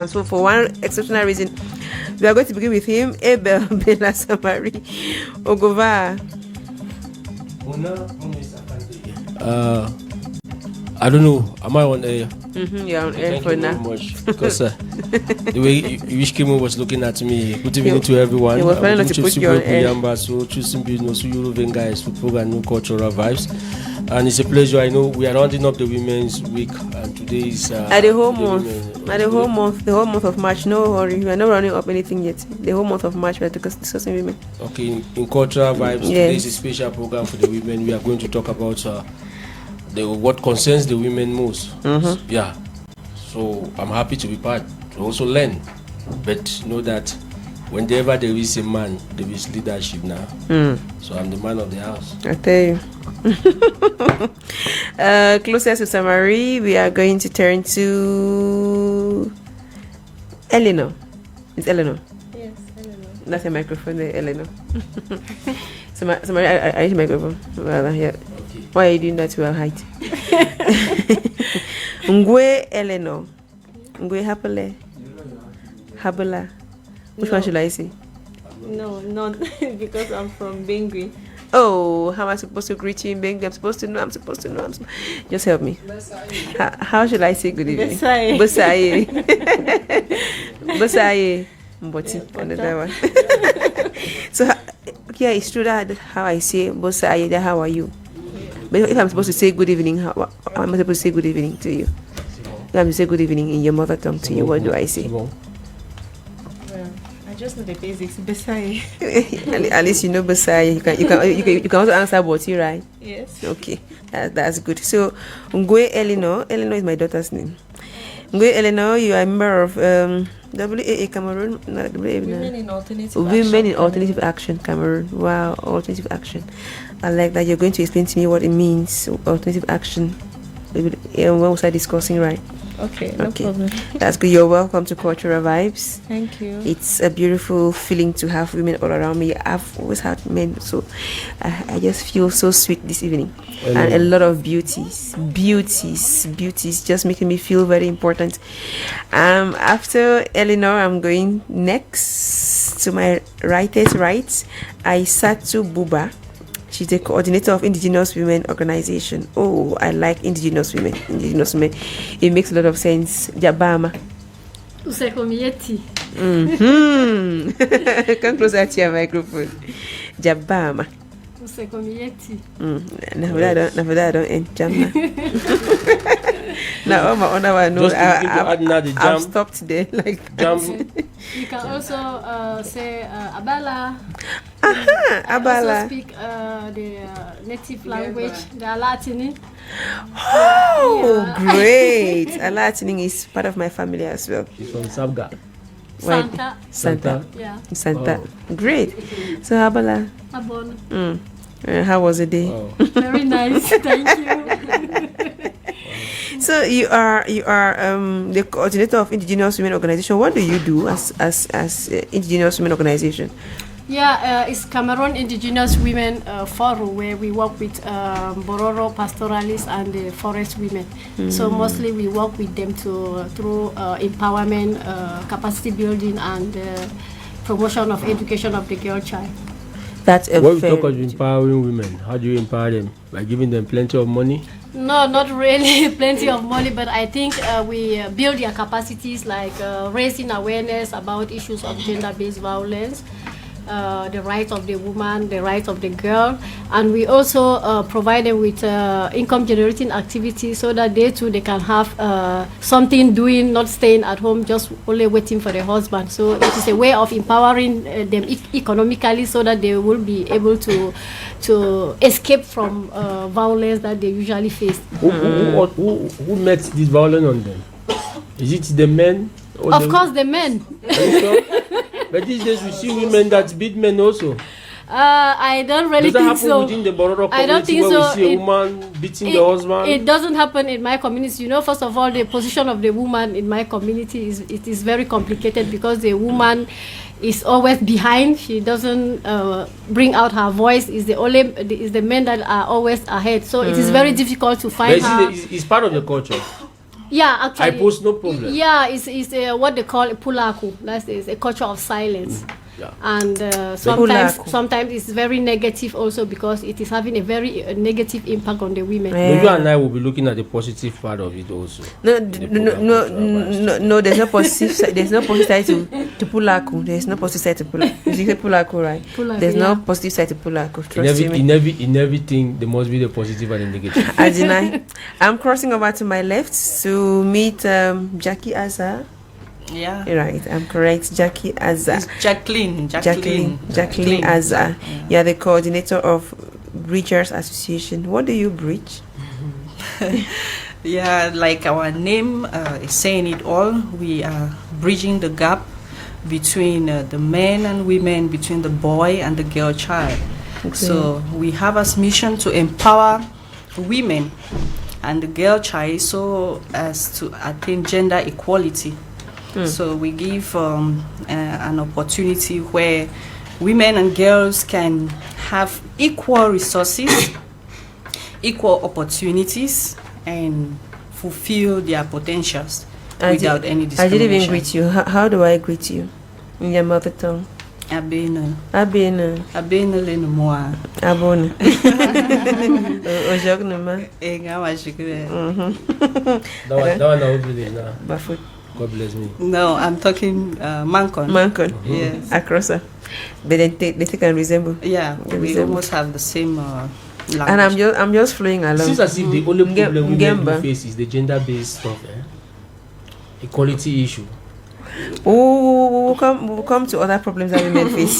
And so, for one exceptional reason, we are going to begin with him. Abel Bella Samari Ogova. I don't know. Am I on air? You're on air for now. Thank you very much. Because the way Ishkimo was looking at me, good evening to everyone. He was planning to put you on air. So choosing business, European guys, football and new cultural vibes. And it's a pleasure. I know we are rounding up the Women's Week, and today is at the whole month. At the whole month of March. No hurry, we are not running up anything yet. The whole month of March we are discussing women. Okay, in cultural vibes, today is a special program for the women. We are going to talk about what concerns the women most. Yeah. So I'm happy to be part to also learn, but know that whenever there is a man, there is leadership now. So I'm the man of the house. I tell you. Closest to Samari, we are going to turn to Eleanor. It's Eleanor. Yes, Eleanor. That's a microphone there, Eleanor. Samari, I need a microphone. Well, yeah. Okay. Why are you doing that to our height? Ngwe Eleanor. Ngwe Habala. Which one should I say? No, not because I'm from Bengui. Oh, how am I supposed to greet you in Bengui? I'm supposed to know. Just help me. How should I say good evening? Besaye. Besaye. Mboti. Another one. So, yeah, it's true that how I say Besaye, that how are you? But if I'm supposed to say good evening, how am I supposed to say good evening to you? If I'm to say good evening in your mother tongue to you, what do I say? Just know the basics. Besaye. At least you know Besaye. You can also answer Boti, right? Yes. Okay, that's good. So, Ngwe Eleanor. Eleanor is my daughter's name. Ngwe Eleanor, you are a member of WAA Cameroon. Women in Alternative Action. Women in Alternative Action Cameroon. Wow, Alternative Action. I like that. You're going to explain to me what it means. Alternative Action. When was I discussing, right? Okay, no problem. That's good. You're welcome to Cultural Vibes. Thank you. It's a beautiful feeling to have women all around me. I've always had men, so I just feel so sweet this evening. And a lot of beauties, just making me feel very important. After Eleanor, I'm going next to my rightest right. Aisatu Buba. She's the coordinator of Indigenous Women Organization. Oh, I like Indigenous women. It makes a lot of sense. Jabama. Usekomieti. Come closer to your microphone. Jabama. Usekomieti. I don't end Jama. Now, my other one, no, I've stopped there. Like you can also say Abala. Abala. Also speak the native language, the Alatini. Oh, yeah. Great! Alatini is part of my family as well. She's from Sabga. Santa. Yeah. Santa. Oh. Great. So Abala. Abon. How was the day? Wow. Very nice. Thank you. So you are the coordinator of Indigenous Women Organization. What do you do as Indigenous Women Organization? Yeah, it's Cameroon Indigenous Women Forum, where we work with Bororo pastoralists and the forest women. So mostly we work with them through empowerment, capacity building, and promotion of education of the girl child. That's a when we talk about empowering women, how do you empower them? By giving them plenty of money? No, not really plenty of money, but I think we build their capacities, like raising awareness about issues of gender-based violence, the rights of the woman, the rights of the girl, and we also provide them with income-generating activities so that they can have something doing, not staying at home, just only waiting for their husband. So it is a way of empowering them economically so that they will be able to escape from violence that they usually face. Who makes this violence on them? Is it the men? Of course, the men. But these days we see women that beat men also. I don't really think so. Within the Bororo community, I don't think where so. We see a woman beating the husband? It doesn't happen in my community. You know, first of all, the position of the woman in my community is very complicated because the woman is always behind. She doesn't bring out her voice. Is the men that are always ahead. So it is very difficult to find her. It's part of the culture. Yeah, actually. I post no problem. Yeah, it's what they call a pulaku. That is a culture of silence. Yeah. And sometimes it's very negative also, because it is having a very negative impact on the women. Yeah. You and I will be looking at the positive part of it also. No, there's no positive side. There's no positive side to pulaku. There's no positive side to pulaku. You say pulaku, right? There's no positive side to pulaku. In everything, there must be the positive and the negative. Adina, I'm crossing over to my left to meet Jackie Azza. Yeah. Right, I'm correct. Jackie Azza. It's Jacqueline Azza. Yeah. You're the coordinator of Bridgers Association. What do you bridge? Yeah, like our name is saying it all. We are bridging the gap between the men and women, between the boy and the girl child. Okay. So we have as mission to empower women and the girl child so as to attain gender equality. So we give an opportunity where women and girls can have equal resources, equal opportunities, and fulfill their potentials without any discrimination. I didn't even greet you. How do I greet you in your mother tongue? Abena. Abena. Abena leno moa. Abona. Ojognema. Engawa shikwe. That one I will be now. Bafoot. God bless me. No, I'm talking Mancon. Mancon. Yes. Acrossa. But they can resemble. Yeah, we almost have the same language. And I'm just flowing along. It seems as if the only problem women face is the gender-based stuff, equality issue. We'll come to other problems that women face.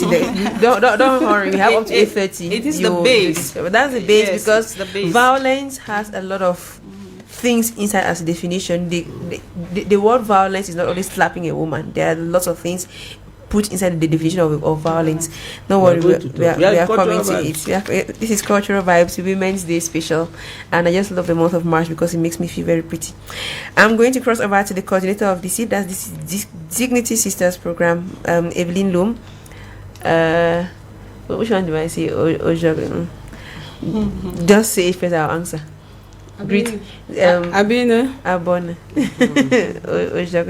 Don't worry, we have up to 8:30. It is the base. That's the base, yes, because the base. Violence has a lot of things inside as a definition. The word violence is not only slapping a woman. There are lots of things put inside the definition of violence. Don't worry, we are coming to it. This is Cultural Vibes, Women's Day special, and I just love the month of March because it makes me feel very pretty. I'm going to cross over to the coordinator of this Dignity Sisters program, Evelyn Loom. Which one do I say? Just say it first, I'll answer. Greet. Abena. Abona.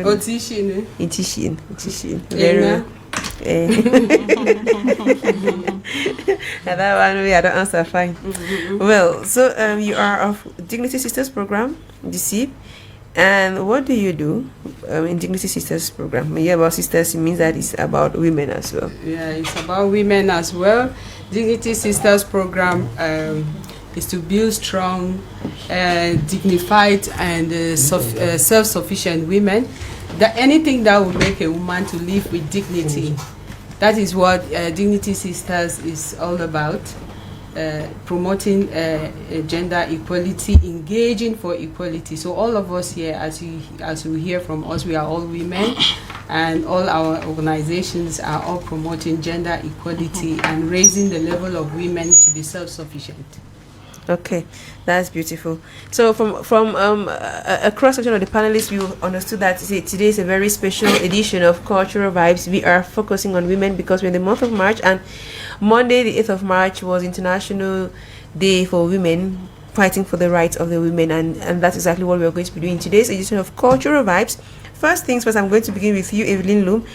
Otishin. Itishin. Very well. That one I don't answer fine. Well, so you are of Dignity Sisters program, DC, and what do you do in Dignity Sisters program? When you hear about sisters, it means that it's about women as well. Yeah, it's about women as well. Dignity Sisters program is to build strong, dignified, and self-sufficient women. That anything that will make a woman to live with dignity. That is what Dignity Sisters is all about. Promoting gender equality, engaging for equality. So all of us here, as you hear from us, we are all women, and all our organizations are all promoting gender equality and raising the level of women to be self-sufficient. Okay, that's beautiful. So from a cross section of the panelists, we understood that today is a very special edition of Cultural Vibes. We are focusing on women because we're in the month of March, and Monday the 8th of March was International Day for Women, fighting for the rights of the women, and that's exactly what we're going to be doing in today's edition of Cultural Vibes. First things first, I'm going to begin with you, Evelyn Loom.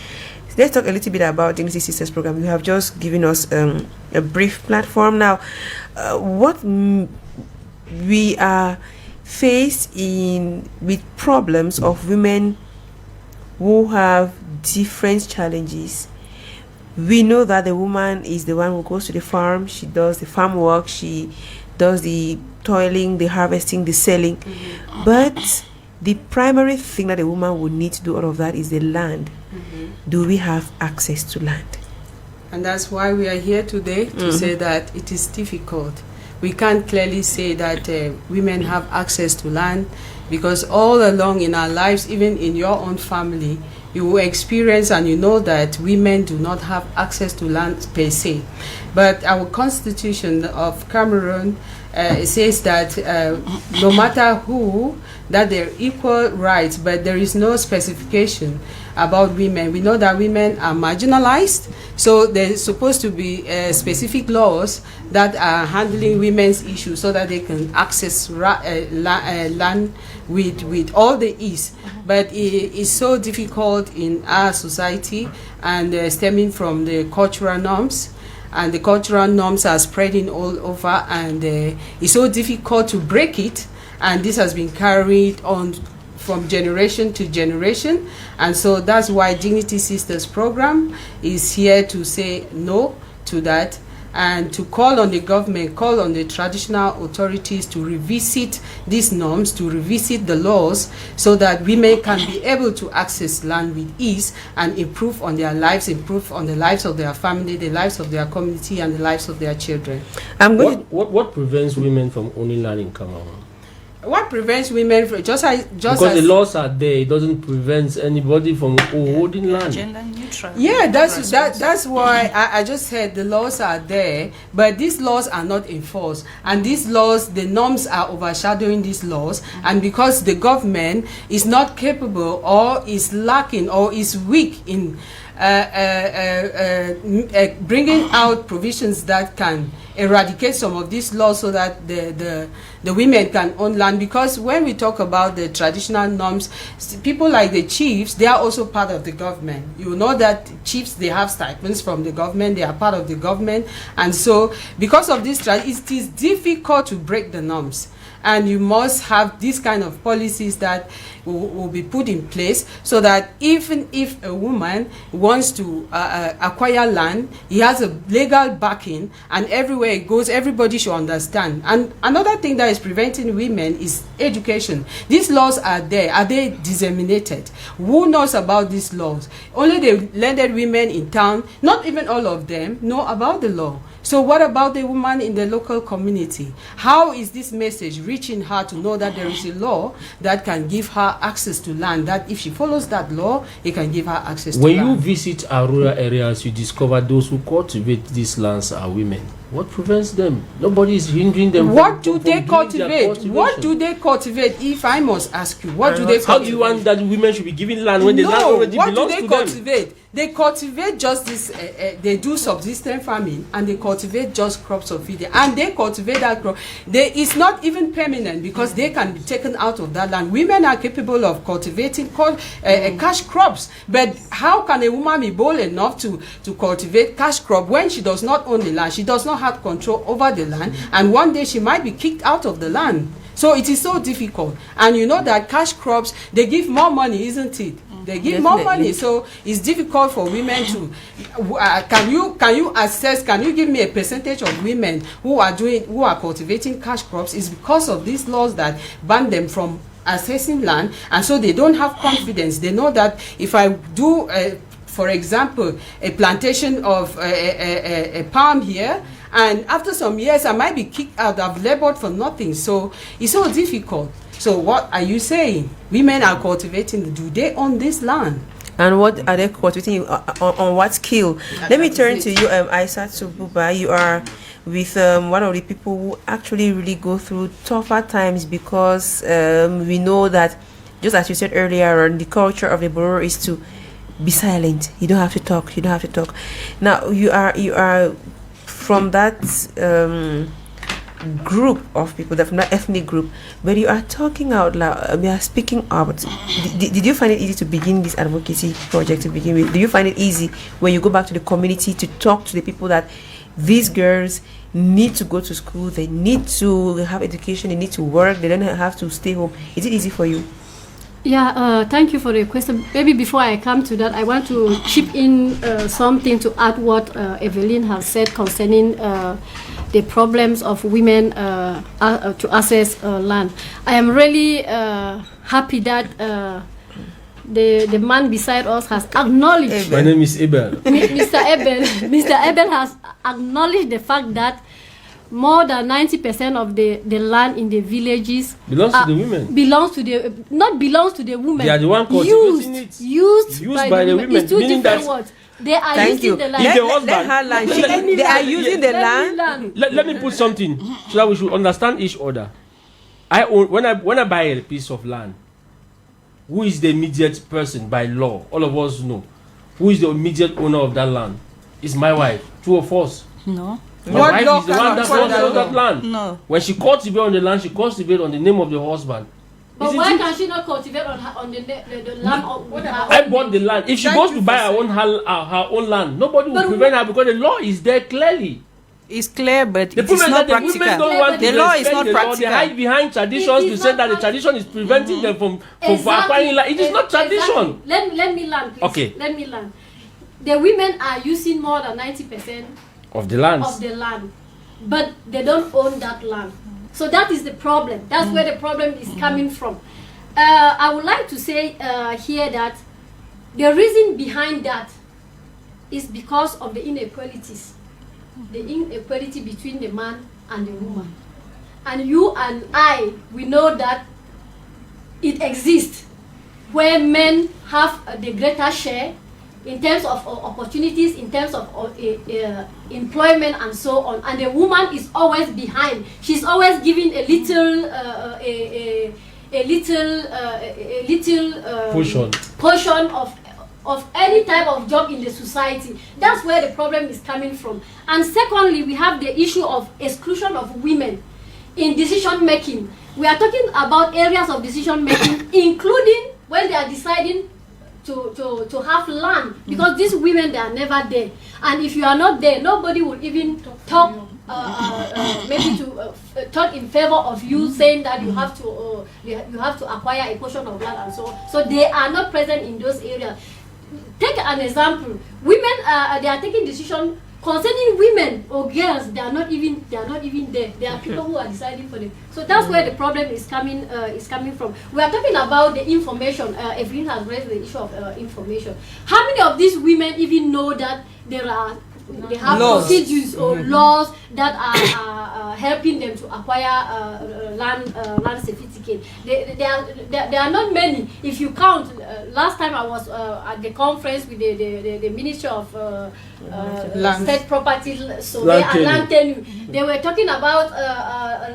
Let's talk a little bit about Dignity Sisters program. You have just given us a brief platform. Now, what we are faced with problems of women who have different challenges. We know that the woman is the one who goes to the farm. She does the farm work. She does the toiling, the harvesting, the selling. Mm-hmm. But the primary thing that a woman would need to do all of that is the land. Mm-hmm. Do we have access to land? And that's why we are here today to say that it is difficult. We can't clearly say that women have access to land, because all along in our lives, even in your own family, you will experience and you know that women do not have access to land per se. But our constitution of Cameroon says that no matter who, that they're equal rights, but there is no specification about women. We know that women are marginalized, so there's supposed to be specific laws that are handling women's issues so that they can access land with all the ease. But it is so difficult in our society, and stemming from the cultural norms. And the cultural norms are spreading all over, and it's so difficult to break it. And this has been carried on from generation to generation. And so that's why Dignity Sisters program is here to say no to that, and to call on the government, call on the traditional authorities to revisit these norms, to revisit the laws, so that women can be able to access land with ease and improve on their lives, improve on the lives of their family, the lives of their community, and the lives of their children. What prevents women from owning land in Cameroon? What prevents women from because the laws are there, it doesn't prevent anybody from holding land. Gender neutral. Yeah, that's why I just said the laws are there, but these laws are not enforced, and these laws, the norms are overshadowing these laws, and because the government is not capable, or is lacking, or is weak in bringing out provisions that can eradicate some of these laws, so that the women can own land. Because when we talk about the traditional norms, people like the chiefs, they are also part of the government. You know that chiefs, they have stipends from the government, they are part of the government, and so because of this, it is difficult to break the norms. And you must have these kind of policies that will be put in place, so that even if a woman wants to acquire land, he has a legal backing, and everywhere it goes, everybody should understand. And another thing that is preventing women is education. These laws are there. Are they disseminated? Who knows about these laws? Only the landed women in town, not even all of them, know about the law. So what about the woman in the local community? How is this message reaching her to know that there is a law that can give her access to land, that if she follows that law, it can give her access to land? When you visit our rural areas, you discover those who cultivate these lands are women. What prevents them? Nobody is hindering them. What do they cultivate? What do they cultivate? If I must ask you, what do they cultivate? How do you want that women should be given land when the land already belongs to them? What do they cultivate? They cultivate just this, they do subsistence farming, and they cultivate just crops of feeding, and they cultivate that crop. It's not even permanent, because they can be taken out of that land. Women are capable of cultivating cash crops, but how can a woman be bold enough to cultivate cash crop when she does not own the land? She does not have control over the land, and one day she might be kicked out of the land. So it is so difficult, and you know that cash crops, they give more money, isn't it? They give more money, so it's difficult for women to. Can you give me a percentage of women who are cultivating cash crops? Is because of these laws that ban them from accessing land, and so they don't have confidence. They know that if I do, for example, a plantation of a palm here, and after some years I might be kicked out. I've labored for nothing, so it's so difficult. So what are you saying? Women are cultivating. Do they own this land? And what are they cultivating? On what skill? Let me turn to you, Aissatou Buba. You are with one of the people who actually really go through tougher times, because we know that, just as you said earlier, the culture of the Boro is to be silent. You don't have to talk. You don't have to talk. Now you are from that group of people, that from that ethnic group, where you are talking out loud, we are speaking out. Did you find it easy to begin this advocacy project to begin with? Do you find it easy when you go back to the community to talk to the people that these girls need to go to school, they need to have education, they need to work, they don't have to stay home? Is it easy for you? Yeah, thank you for the question. Maybe before I come to that, I want to chip in something to add what Evelyn has said concerning the problems of women to access land. I am really happy that the man beside us has acknowledged. My name is Abel. Mr. Abel. Mr. Abel has acknowledged the fact that more than 90% of the land in the villages belongs to the women. Belongs to the women. They are the one cultivating it. Used by the women. It's two meaning different that words. They are using the land. They are using the land. Let me put something so that we should understand each other. When I buy a piece of land, who is the immediate person by law? All of us know. Who is the immediate owner of that land? It's my wife. Two of us. No. My wife is the one that owns that land. No. When she cultivates on the land, she cultivates on the name of the husband. But why can she not cultivate on the land of I bought the land. If she goes to buy her own land, nobody will prevent her because the law is there clearly. It's clear, but The it is problem is not that the women practical. don't want The to law is respect not the law. They practical. hide behind traditions to say that the tradition is preventing them from acquiring land. It is not tradition. Exactly. Let me land, please. Okay. Let me land. The women are using more than 90% Of the land. of the land, but they don't own that land. So that is the problem. That's where the problem is coming from. I would like to say here that the reason behind that is because of the inequalities. The inequality between the man and the woman. And you and I, we know that it exists where men have the greater share in terms of opportunities, in terms of employment and so on. And the woman is always behind. She's always giving a little portion of any type of job in the society. That's where the problem is coming from. And secondly, we have the issue of exclusion of women in decision making. We are talking about areas of decision making, including when they are deciding to have land, because these women, they are never there. And if you are not there, nobody will even talk maybe to talk in favor of you, saying that you have to acquire a portion of land and so on. So they are not present in those areas. Take an example. Women, they are taking decision concerning women or girls. They are not even there. There are people who are deciding for them. So that's where the problem is coming from. We are talking about the information. Evelyn has raised the issue of information. How many of these women even know that they have laws, procedures or laws that are helping them to acquire land certificate? There are not many. If you count, last time I was at the conference with the Ministry of State Property Survey and Land Tenure. They were talking about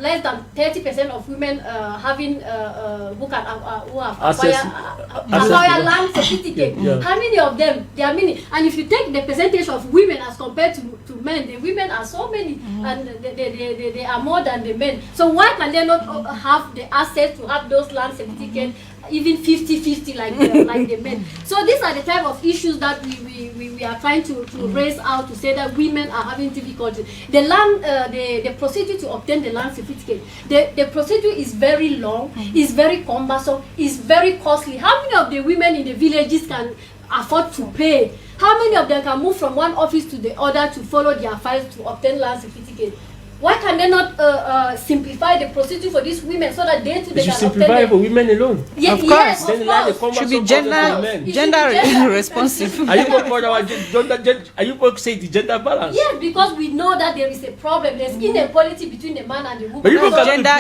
less than 30% of women having who have acquired land certificate. Yeah. How many of them? There are many. And if you take the percentage of women as compared to men, the women are so many, and they are more than the men. So why can they not have the access to have those land certificates, even 50-50 like the men? So these are the type of issues that we are trying to raise out, to say that women are having difficulty. The land, the procedure to obtain the land certificate, the procedure is very long, is very cumbersome, is very costly. How many of the women in the villages can afford to pay? How many of them can move from one office to the other to follow their files to obtain land certificate? Why can they not simplify the procedure for these women so that they can simplify it for women alone? Of course. Yes, of course. Should be gender responsive. Are you going to say the gender balance? Yes, because we know that there is a problem. There's inequality between the man and the woman. But you gender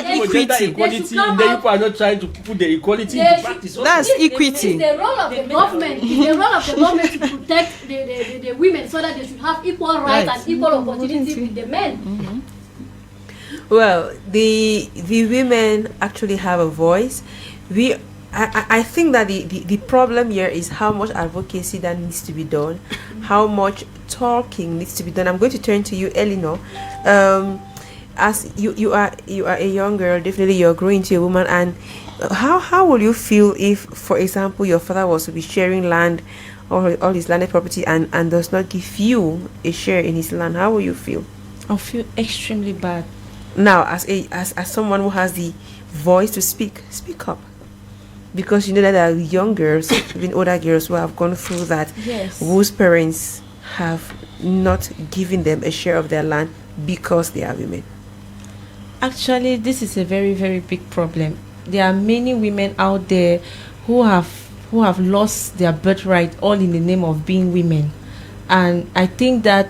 equality, and then you are not trying to put the equality into practice. That's equity. It's the role of the government. It's the role of the government to protect the women so that they should have equal rights and equal opportunity with the men. Well, the women actually have a voice. I think that the problem here is how much advocacy that needs to be done, how much talking needs to be done. I'm going to turn to you, Elinor. As you are a young girl, definitely you're growing to a woman, and how will you feel if, for example, your father was to be sharing land, or all his landed property, and does not give you a share in his land? How will you feel? I'll feel extremely bad. Now, as someone who has the voice to speak up, because you know that there are young girls, even older girls, who have gone through that, yes, whose parents have not given them a share of their land because they are women. Actually, this is a very, very big problem. There are many women out there who have lost their birthright all in the name of being women, and I think that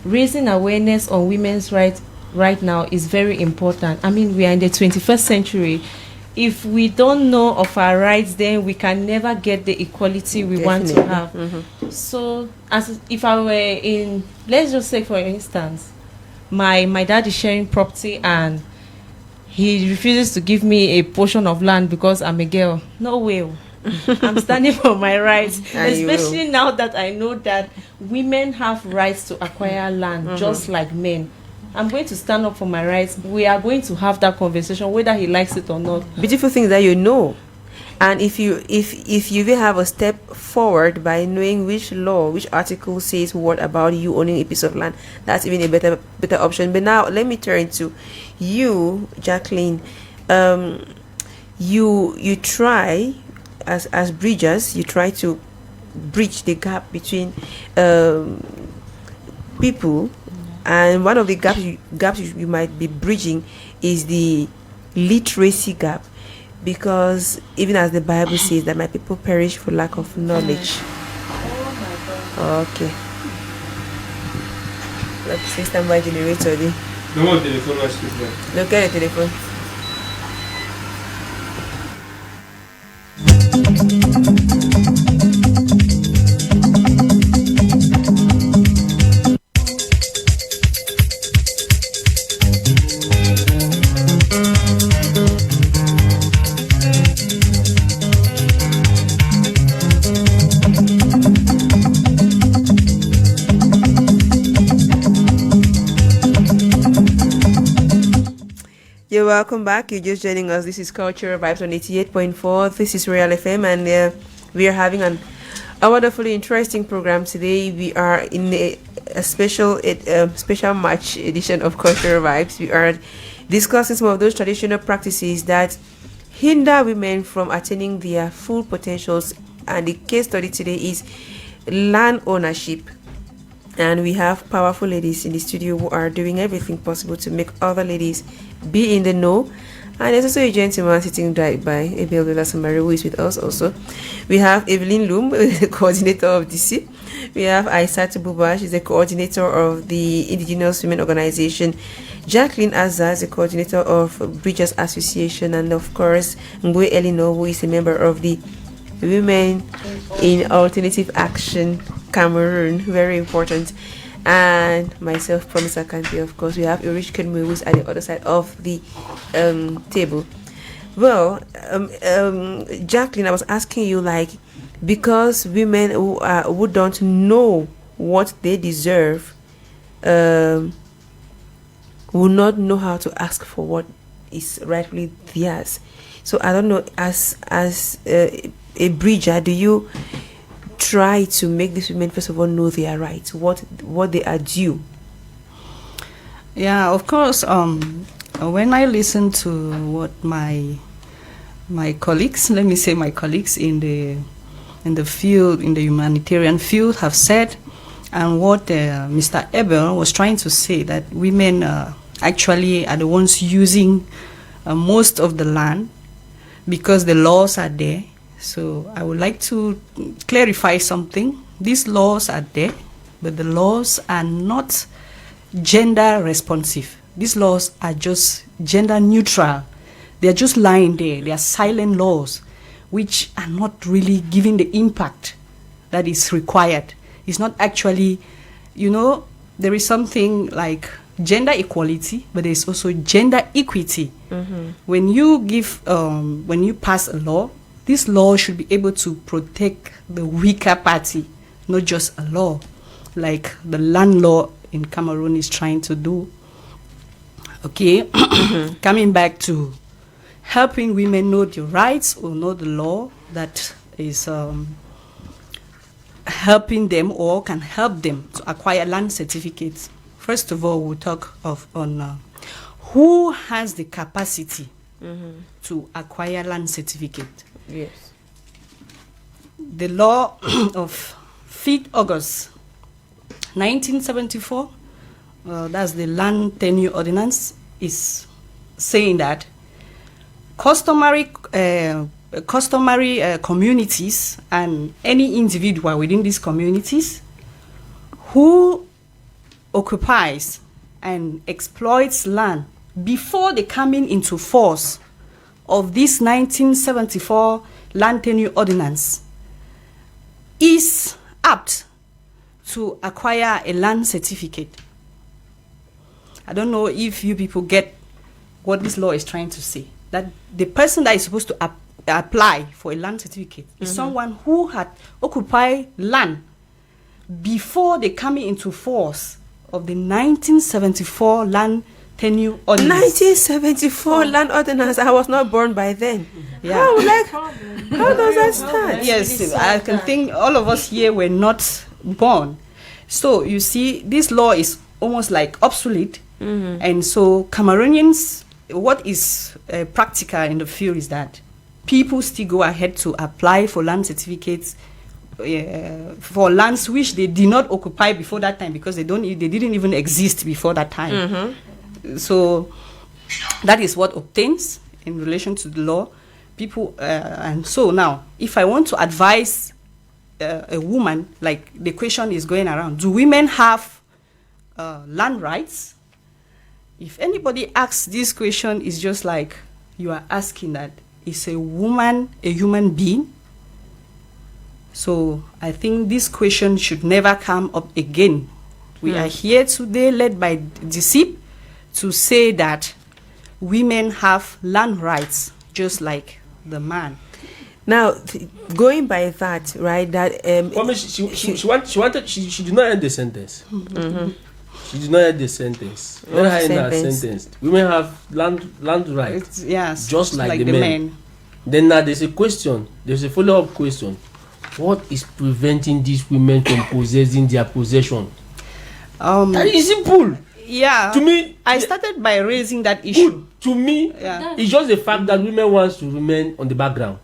raising awareness on women's rights right now is very important. I mean, we are in the 21st century. If we don't know of our rights, then we can never get the equality we want to have. Mm-hmm. So, as if I were in, let's just say for instance, my dad is sharing property and he refuses to give me a portion of land because I'm a girl. No way. I'm standing for my rights, And you especially now that I know that women have rights to acquire land just like men. I'm going to stand up for my rights. We are going to have that conversation whether he likes it or not. Beautiful things that you know. And if you even have a step forward by knowing which law, which article says what about you owning a piece of land, that's even a better option. But now let me turn to you, Jacqueline. You try as bridgers, you try to bridge the gap between people, and one of the gaps you might be bridging is the literacy gap. Because even as the Bible says that my people perish for lack of knowledge. Okay. Let's see standby generator. No more telephone, please. Look at the telephone. You're welcome back. You're just joining us. This is Cultural Vibes on 88.4. This is Real FM, and we are having a wonderfully interesting program today. We are in a special March edition of Cultural Vibes. We are discussing some of those traditional practices that hinder women from attaining their full potentials. And the case study today is land ownership. And we have powerful ladies in the studio who are doing everything possible to make other ladies be in the know. And there's also a gentleman sitting right by Abel Samari, who is with us also. We have Evelyn Loom, the coordinator of DC. We have Aisat Buba, she's the coordinator of the Indigenous Women Organization. Jacqueline Azza is the coordinator of Bridges Association. And of course, Ngwe Elino, who is a member of the Women in Alternative Action Cameroon, very important. And myself, Promise Akante, of course. We have Irish Kenmu, who's at the other side of the table. Well, Jacqueline, I was asking you, like, because women who don't know what they deserve will not know how to ask for what is rightfully theirs. So I don't know, as a bridger, do you try to make these women first of all know their rights, what they are due? Yeah, of course. When I listen to what my colleagues, let me say my colleagues in the field, in the humanitarian field, have said, and what Mr. Abel was trying to say, that women actually are the ones using most of the land because the laws are there. So I would like to clarify something. These laws are there, but the laws are not gender responsive. These laws are just gender neutral. They are just lying there. They are silent laws, which are not really giving the impact that is required. It's not actually, there is something like gender equality, but there's also gender equity. Mm-hmm. When you pass a law, this law should be able to protect the weaker party, not just a law, like the land law in Cameroon is trying to do. Okay, coming back to helping women know their rights or know the law that is helping them or can help them to acquire land certificates. First of all, we'll talk on who has the capacity to acquire land certificate. Yes. The law of 5th August 1974, that's the Land Tenure Ordinance, is saying that customary communities and any individual within these communities who occupies and exploits land before the coming into force of this 1974 Land Tenure Ordinance is apt to acquire a land certificate. I don't know if you people get what this law is trying to say. That the person that is supposed to apply for a land certificate is someone who had occupied land before the coming into force of the 1974 land tenure ordinance. 1974 land ordinance. I was not born by then. Yeah. How does that start? Yes, I can think all of us here were not born. So you see, this law is almost like obsolete. And so Cameroonians, what is practical in the field is that people still go ahead to apply for land certificates for lands which they did not occupy before that time, because they didn't even exist before that time. So that is what obtains in relation to the law. People and so now, if I want to advise a woman, like the question is going around, do women have land rights? If anybody asks this question, it's just like you are asking that, is a woman a human being? So I think this question should never come up again. We are here today, led by DCIP, to say that women have land rights just like the man. Now, going by that, right? That she did not end the sentence. She did not end the sentence. Let her end her sentence. Women have land rights. Yes, just like the men. Then now there's a question. There's a follow-up question. What is preventing these women from possessing their possession? That is simple. Yeah. To me, I started by raising that issue. To me, it's just the fact that women want to remain on the background.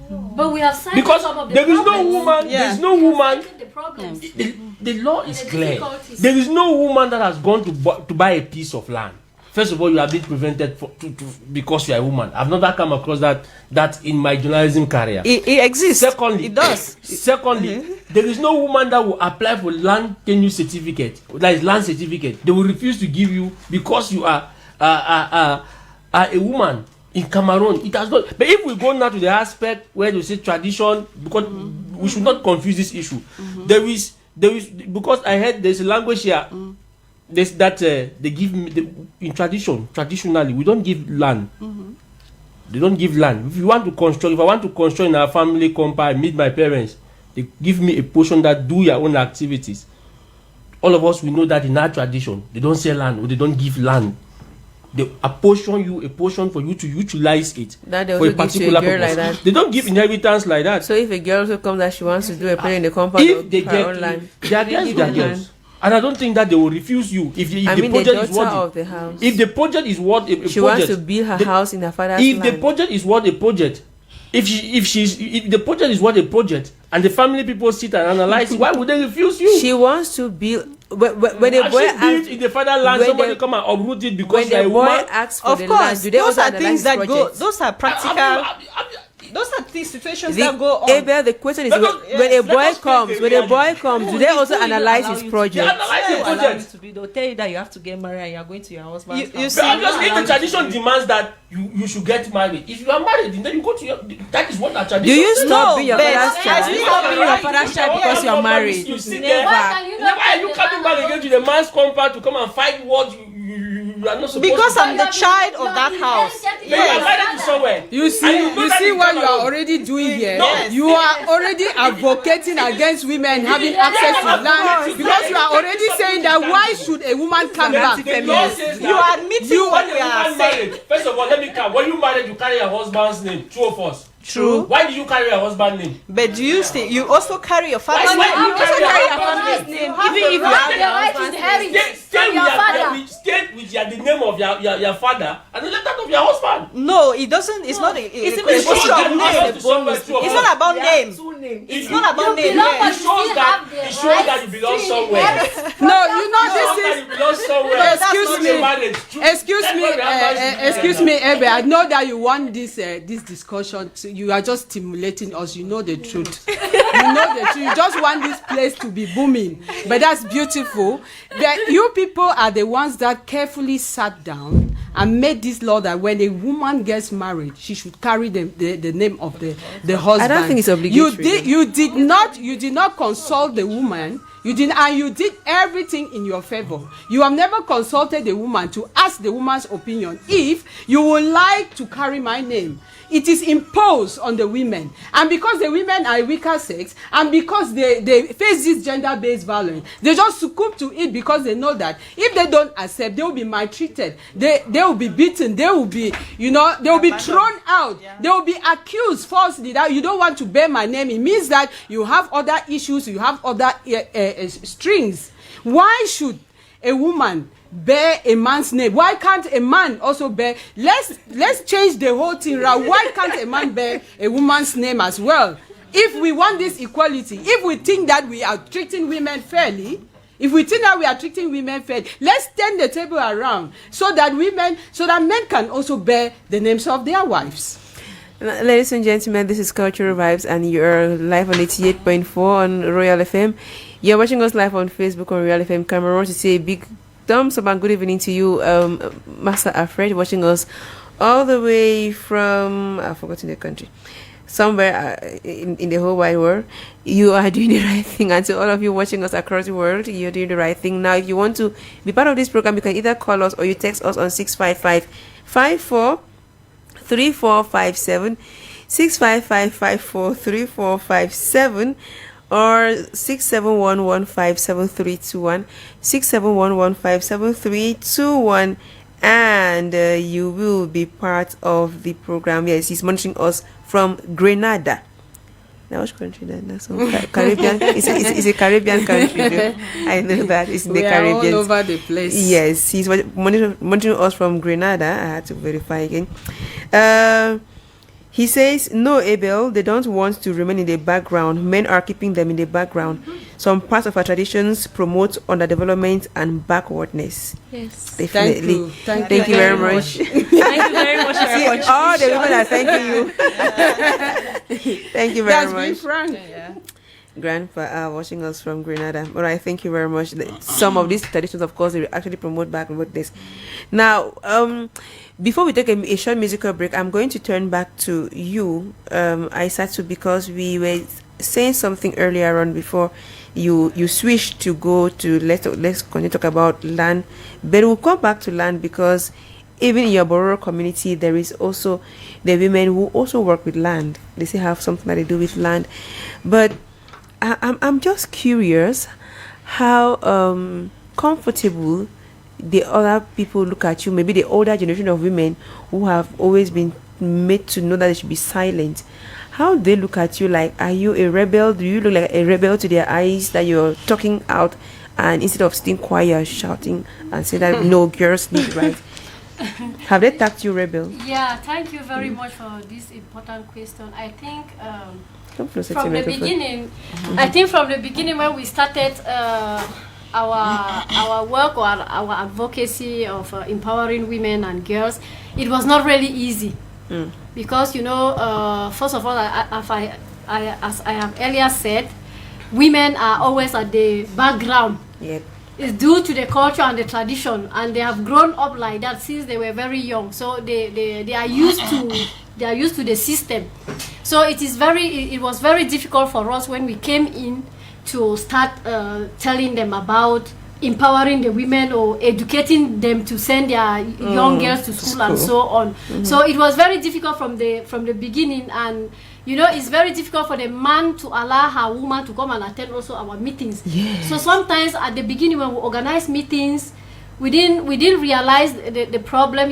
But we have cited because some of the there is problems. no woman. There is no woman. The problems. The law is clear. difficulties. There is no woman that has gone to buy a piece of land. First of all, you have been prevented because you are a woman. I've never come across that in my journalism career. It exists. Secondly, it does. Secondly, there is no woman that will apply for land tenure certificate. That is land certificate. They will refuse to give you because you are a woman. In Cameroon, it has not. But if we go now to the aspect where they say tradition, because we should not confuse this issue. There is because I heard there's a language here. There's that they give me in traditionally we don't give land. They don't give land. If I want to construct in our family compound, meet my parents, they give me a portion that do your own activities. All of us we know that in our tradition they don't sell land or they don't give land. They apportion you a portion for you to utilize it for a particular purpose. Like that. They don't give inheritance like that. So if a girl also comes that she wants to do a play in the compound, if they get land, they are girls. And I don't think that they will refuse you if the project is what of the house. If the project is what a she project, wants to build her house in her father's if land. the project is what a project, if the project is what a project, and the family people sit and analyze, why would they refuse you? She wants to build. When the boy asks in the fatherland, somebody come and uproot it because when the boy woman. asks for Of the course, land, do they those also are things that projects? go. Those are practical. Those are the situations that go on. Abel, the question is when a boy comes, do they also analyze his project? They'll tell you that you have to get married and you're going to your husband's You house. see, Obviously, the tradition demands that you should get married. If you are married, then you go to your. That is what the tradition. Do you says. stop No, being your but father's I child? You stop being your father's child because you're married. You sit Why there. can you not Why are you get coming back again to the man's compound to come and fight what you are not supposed because to? I'm the child of that house. You are married to somewhere. You see what you are already doing here. No. You are already advocating against women having access to land because you are already saying that why should a woman come back? The law says You are admitting what we are saying. married. First of all, let me count. When you married, you carry your husband's name. Two of us. True. Why did you carry your husband's name? But do you still? You also carry your father's Why name. you carry your family's name, Even if you have the right to inherit Stay from your father. with the name of your father and then that of your husband. No, it doesn't. It's not. It's It's not about name. It's not about name. belong, It but Yes. shows that you belong somewhere. No, you know this That is. you belong somewhere. No, excuse That's me. not marriage. Excuse me, Ebe. I know that you want this discussion. You are just stimulating us. You know the truth. You know the truth. You just want this place to be booming. But that's beautiful. That you people are the ones that carefully sat down and made this law that when a woman gets married, she should carry the name of the husband. I don't think it's obligatory. You did not consult the woman. You didn't, and you did everything in your favor. You have never consulted the woman to ask the woman's opinion if you would like to carry my name. It is imposed on the women, and because the women are weaker sex, and because they face this gender-based violence, they just succumb to it because they know that if they don't accept, they will be maltreated, they will be beaten, they will be, they will be thrown out, they will be accused falsely that you don't want to bear my name. It means that you have other issues, you have other strings. Why should a woman bear a man's name? Why can't a man also bear? Let's change the whole thing around. Why can't a man bear a woman's name as well? If we want this equality, if we think that we are treating women fairly, let's turn the table around so that men can also bear the names of their wives. Ladies and gentlemen, this is Cultural Vibes, and you're live on 88.4 on Royal FM. You're watching us live on Facebook on Royal FM Cameroon. To say a big thumbs up and good evening to you, Master Alfred, watching us all the way from, I've forgotten the country, somewhere in the whole wide world. You are doing the right thing, and to all of you watching us across the world, you're doing the right thing. Now, if you want to be part of this program, you can either call us or you text us on 655-54-3457, 655-54-3457, or 671-157321, 671-157321, and you will be part of the program. Yes, he's monitoring us from Grenada. Now, which country then? That's Caribbean. It's a Caribbean country. Though. I know that it's in the Caribbean. We are all over the place. Yes, he's monitoring us from Grenada. I had to verify again. He says, no, Abel, they don't want to remain in the background. Men are keeping them in the background. Some parts of our traditions promote underdevelopment and backwardness. Yes. Definitely. Thank you very much. Thank you very much for your See, all the women are thanking you. Thank you very much. That's frank. Grandpa watching us from Grenada. All right, thank you very much. Some of these traditions, of course, they actually promote backwardness. Now, before we take a short musical break, I'm going to turn back to you, Aisatu, because we were saying something earlier on before you switched to go to let's continue to talk about land, but we'll come back to land because even in your Bororo community, there is also the women who also work with land. They still have something that they do with land, but I'm just curious how comfortable the other people look at you, maybe the older generation of women who have always been made to know that they should be silent. How they look at you, like, are you a rebel? Do you look like a rebel to their eyes, that you're talking out and instead of staying quiet, shouting and say that no, girls need right? Have they tagged you rebel? Yeah, thank you very much for this important question. I think from the beginning, when we started our work or our advocacy of empowering women and girls, it was not really easy. Because first of all, as I have earlier said, women are always at the background. Yep. It's due to the culture and the tradition, and they have grown up like that since they were very young. So they are used to the system. So it was very difficult for us when we came in to start telling them about empowering the women or educating them to send their young girls to school and so on. So it was very difficult from the beginning, and it's very difficult for the man to allow her woman to come and attend also our meetings. Yes. So sometimes at the beginning when we organize meetings, we didn't realize the problem.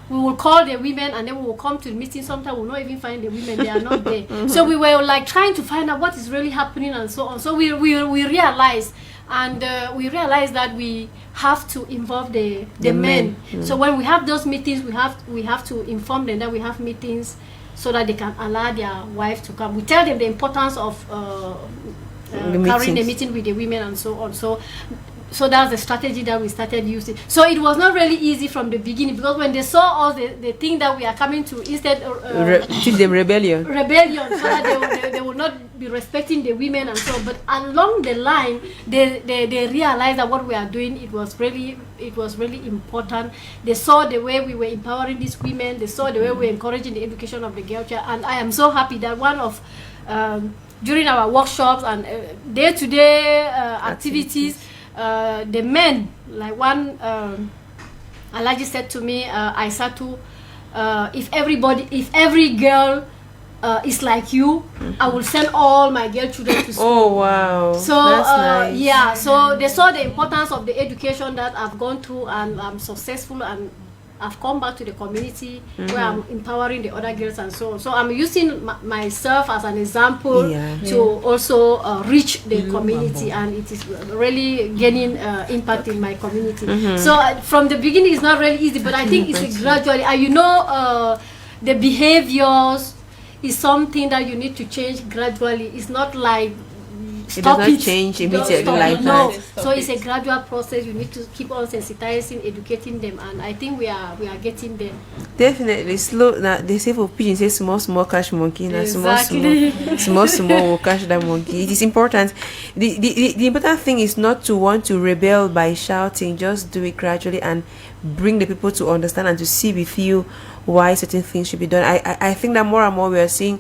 We will call the women and then we will come to the meeting. Sometimes we will not even find the women; they are not there. So we were like trying to find out what is really happening and so on. So we realized. And we realized that we have to involve the men. So when we have those meetings, we have to inform them that we have meetings so that they can allow their wife to come. We tell them the importance of carrying the meeting with the women and so on. So that's the strategy that we started using. So it was not really easy from the beginning, because when they saw us, they think that we are coming to instead teach them rebellion, so that they will not be respecting the women and so on. But along the line, they realized that what we are doing, it was really important. They saw the way we were empowering these women. They saw the way we were encouraging the education of the girl child. And I am so happy that one of during our workshops and day-to-day activities, the men, like one Alaji said to me, Aisatu, if every girl is like you, I will send all my girl children to school. Oh wow! So that's nice. yeah, so they saw the importance of the education that I've gone through, and I'm successful, and I've come back to the community where I'm empowering the other girls and so on. So I'm using myself as an example to also reach the community, and it is really gaining impact in my community. So from the beginning, it's not really easy, but I think it's gradually. And you know, the behaviors is something that you need to change gradually. It's not like it does not change immediately like no. that. So it's a gradual process. You need to keep on sensitizing, educating them, and I think we are getting there. Definitely slow. Now they say for pigeons, say small catch monkey. Now Exactly. small will catch that monkey. It is important. The important thing is not to want to rebel by shouting. Just do it gradually and bring the people to understand and to see with you why certain things should be done. I think that more and more we are seeing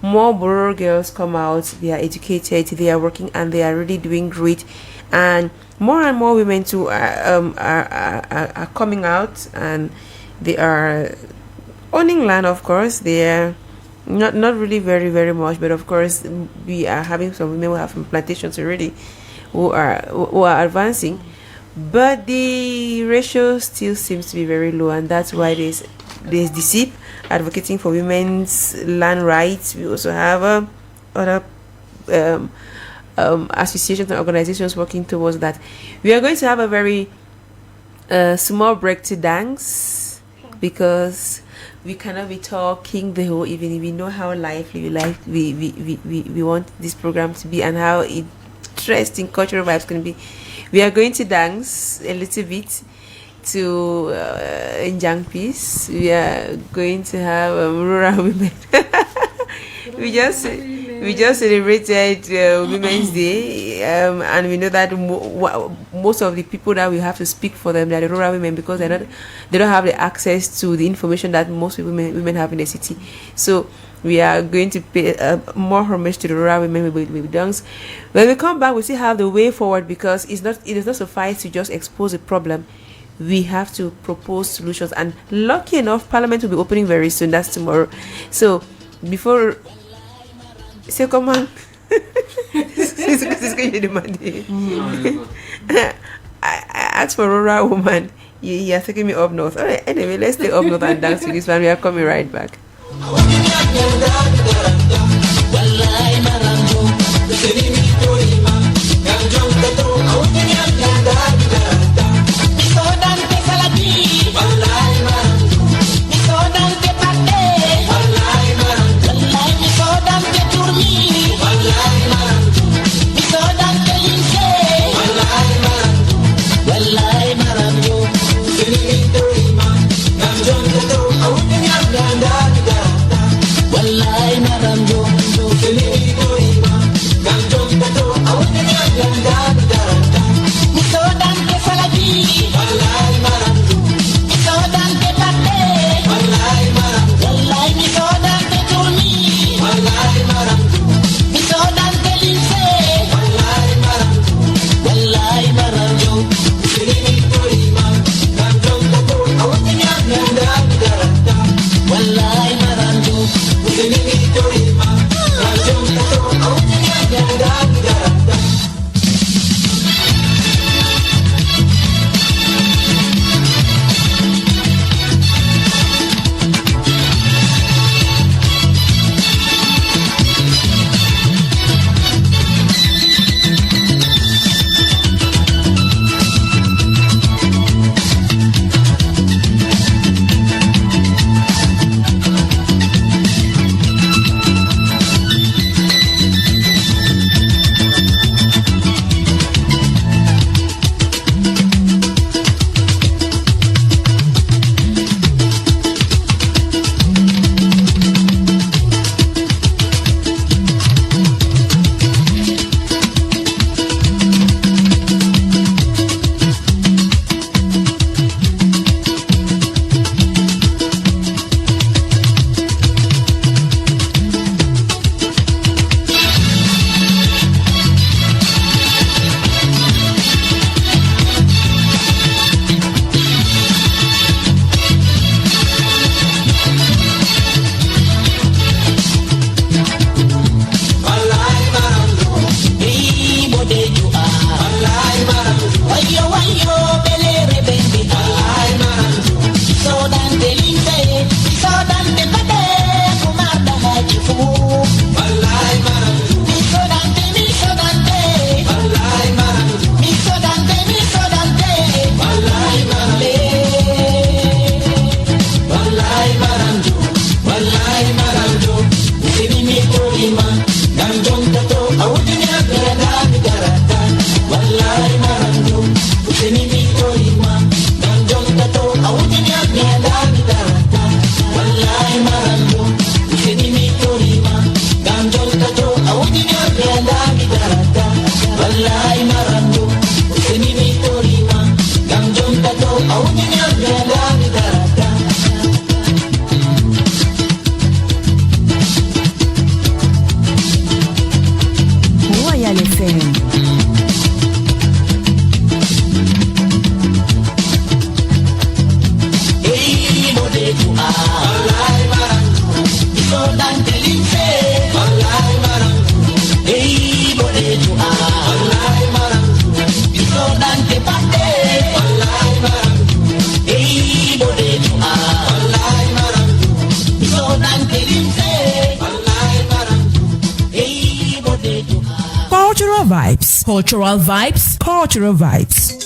more Boro girls come out. They are educated, they are working, and they are really doing great. And more women too are coming out, and they are owning land. Of course, they are not really very much, but of course we are having some women who have plantations already, who are advancing. But the ratio still seems to be very low, and that's why there's the SIP advocating for women's land rights. We also have other associations and organizations working towards that. We are going to have a very small break to dance, because we cannot be talking the whole evening. We know how lively we want this program to be, and how interesting cultural vibes can be. We are going to dance a little bit to Njang Peace. We are going to have rural women. we just celebrated Women's Day, and we know that most of the people that we have to speak for them, they are the rural women, because they don't have the access to the information that most women have in the city. So we are going to pay more homage to the rural women with dance. When we come back, we still have the way forward, because it does not suffice to just expose a problem. We have to propose solutions, and lucky enough, Parliament will be opening very soon. That's tomorrow. So before, say come on. I asked for rural woman. You are taking me up north. All right, anyway, let's stay up north and dance with this one. We are coming right back. Wallahi maramjo Cultural vibes, cultural vibes.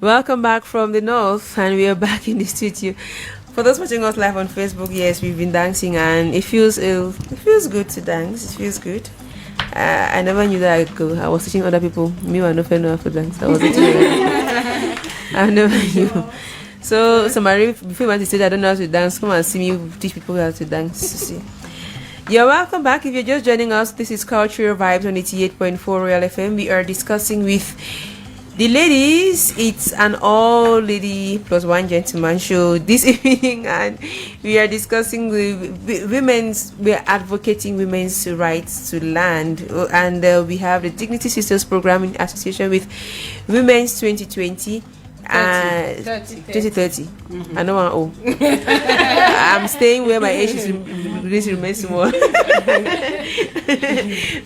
Welcome back from the north, and we are back in the studio. For those watching us live on Facebook, yes, we've been dancing, and it feels good to dance. It feels good. I never knew that I was teaching other people. Me, I never know how to dance. I was I never knew. So, Marie, before you want to say that I don't know how to dance, come and see me teach people how to dance. See. You're welcome back. If you're just joining us, this is Cultural Vibes on 88.4 Real FM. We are discussing with the ladies. It's an all lady plus one gentleman show this evening, and we are discussing we're advocating women's rights to land, and we have the Dignity Sisters program in association with Women's 2020 and 2030. I know I'm old. I'm staying where my age remains small.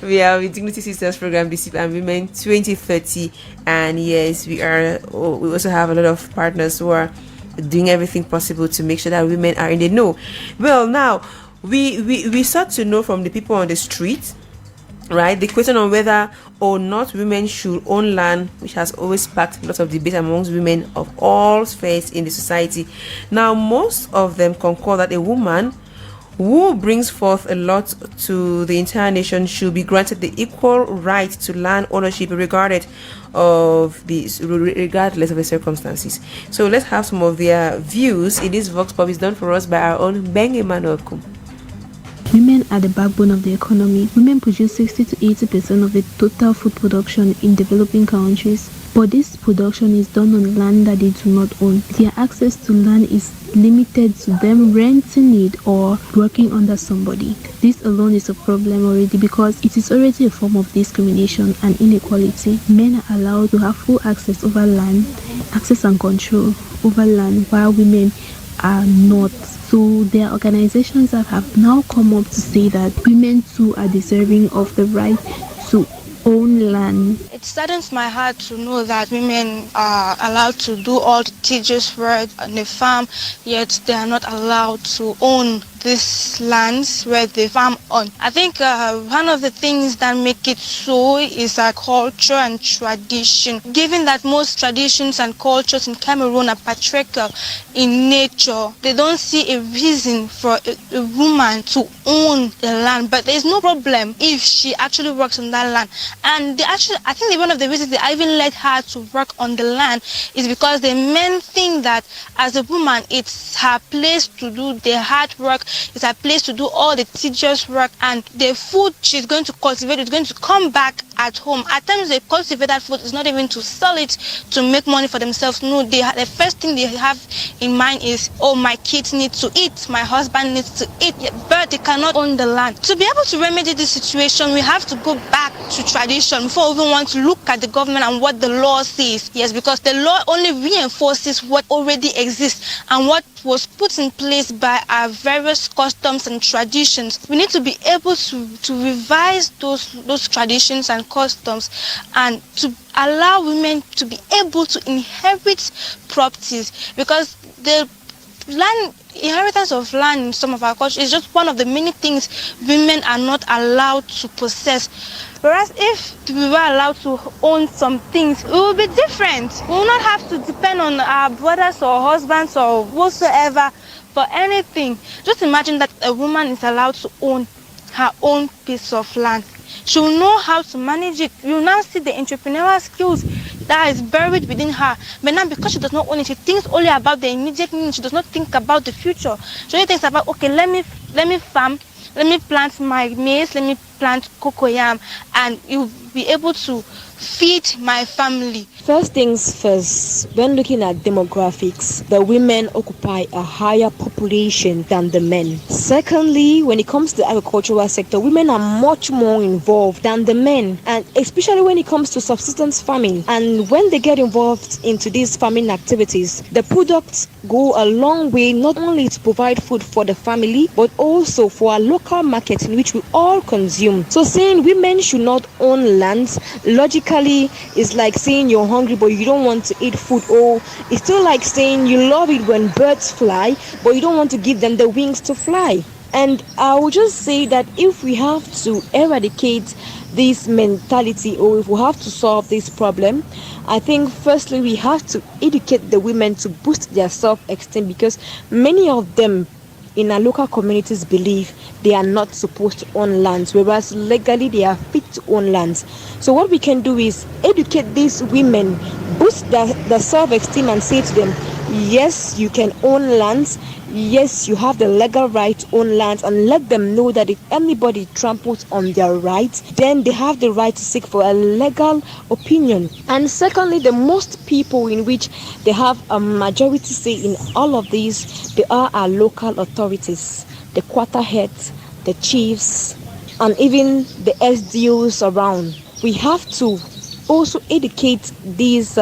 We have the Dignity Sisters program this and Women 2030, and yes, we also have a lot of partners who are doing everything possible to make sure that women are in the know. Well, now we start to know from the people on the street, right, the question on whether or not women should own land, which has always sparked lots of debate amongst women of all spheres in the society. Now, most of them concur that a woman who brings forth a lot to the entire nation should be granted the equal right to land ownership regardless of the circumstances. So let's have some of their views in this Vox Pop. Is done for us by our own Beng Emmanuel Kum. Women are the backbone of the economy. Women produce 60 to 80% of the total food production in developing countries. But this production is done on land that they do not own. Their access to land is limited to them renting it or working under somebody. This alone is a problem already because it is already a form of discrimination and inequality. Men are allowed to have full access over land, access and control over land, while women are not. So there are organizations that have now come up to say that women too are deserving of the right to own land. It saddens my heart to know that women are allowed to do all the tedious work on the farm, yet they are not allowed to own these lands where they farm on. I think one of the things that make it so is our culture and tradition. Given that most traditions and cultures in Cameroon are patriarchal in nature, they don't see a reason for a woman to own the land. But there's no problem if she actually works on that land. And I think one of the reasons they even let her to work on the land is because the men think that as a woman, it's her place to do the hard work. It's a place to do all the tedious work, and the food she's going to cultivate is going to come back at home. At times they cultivate that food is not even to sell it to make money for themselves. No, the first thing they have in mind is, oh, my kids need to eat, my husband needs to eat, but they cannot own the land. To be able to remedy this situation, we have to go back to tradition before we even want to look at the government and what the law says. Yes, because the law only reinforces what already exists and what was put in place by our various customs and traditions. We need to be able to revise those traditions and customs and to allow women to be able to inherit properties, because the inheritance of land in some of our cultures is just one of the many things women are not allowed to possess. Whereas if we were allowed to own some things, it will be different. We will not have to depend on our brothers or husbands or whatsoever for anything. Just imagine that a woman is allowed to own her own piece of land. She will know how to manage it. You will now see the entrepreneurial skills that is buried within her. But now, because she does not own it, she thinks only about the immediate needs. She does not think about the future. She only thinks about, okay, let me farm, let me plant my maize, let me plant cocoyam, and you'll be able to feed my family. First things first, when looking at demographics, the women occupy a higher population than the men. Secondly, when it comes to the agricultural sector, women are much more involved than the men, and especially when it comes to subsistence farming. And when they get involved into these farming activities, the products go a long way, not only to provide food for the family, but also for a local market in which we all consume. consume. So saying women should not own lands logically is like saying you're hungry but you don't want to eat food, or it's still like saying you love it when birds fly but you don't want to give them the wings to fly. And I would just say that if we have to eradicate this mentality, or if we have to solve this problem, I think firstly we have to educate the women to boost their self-esteem, because many of them in our local communities believe they are not supposed to own lands, whereas legally they are fit to own lands. So what we can do is educate these women, boost their self-esteem, and say to them, yes, you can own lands, yes, you have the legal right to own lands, and let them know that if anybody tramples on their rights, then they have the right to seek for a legal opinion. And secondly, the most people in which they have a majority say in all of these, they are our local authorities, the quarter heads, the chiefs, and even the SDOs around. We have to also educate these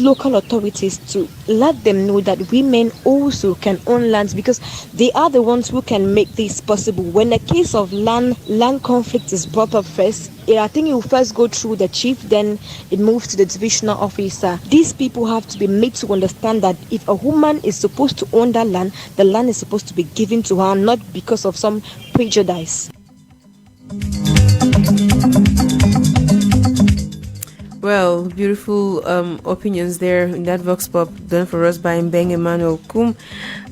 local authorities to let them know that women also can own lands, because they are the ones who can make this possible. When a case of land conflict is brought up first, I think it will first go through the chief, then it moves to the divisional officer. These people have to be made to understand that if a woman is supposed to own that land, the land is supposed to be given to her, not because of some prejudice. Well, beautiful opinions there in that vox pop done for us by Mbeng Emmanuel Kum.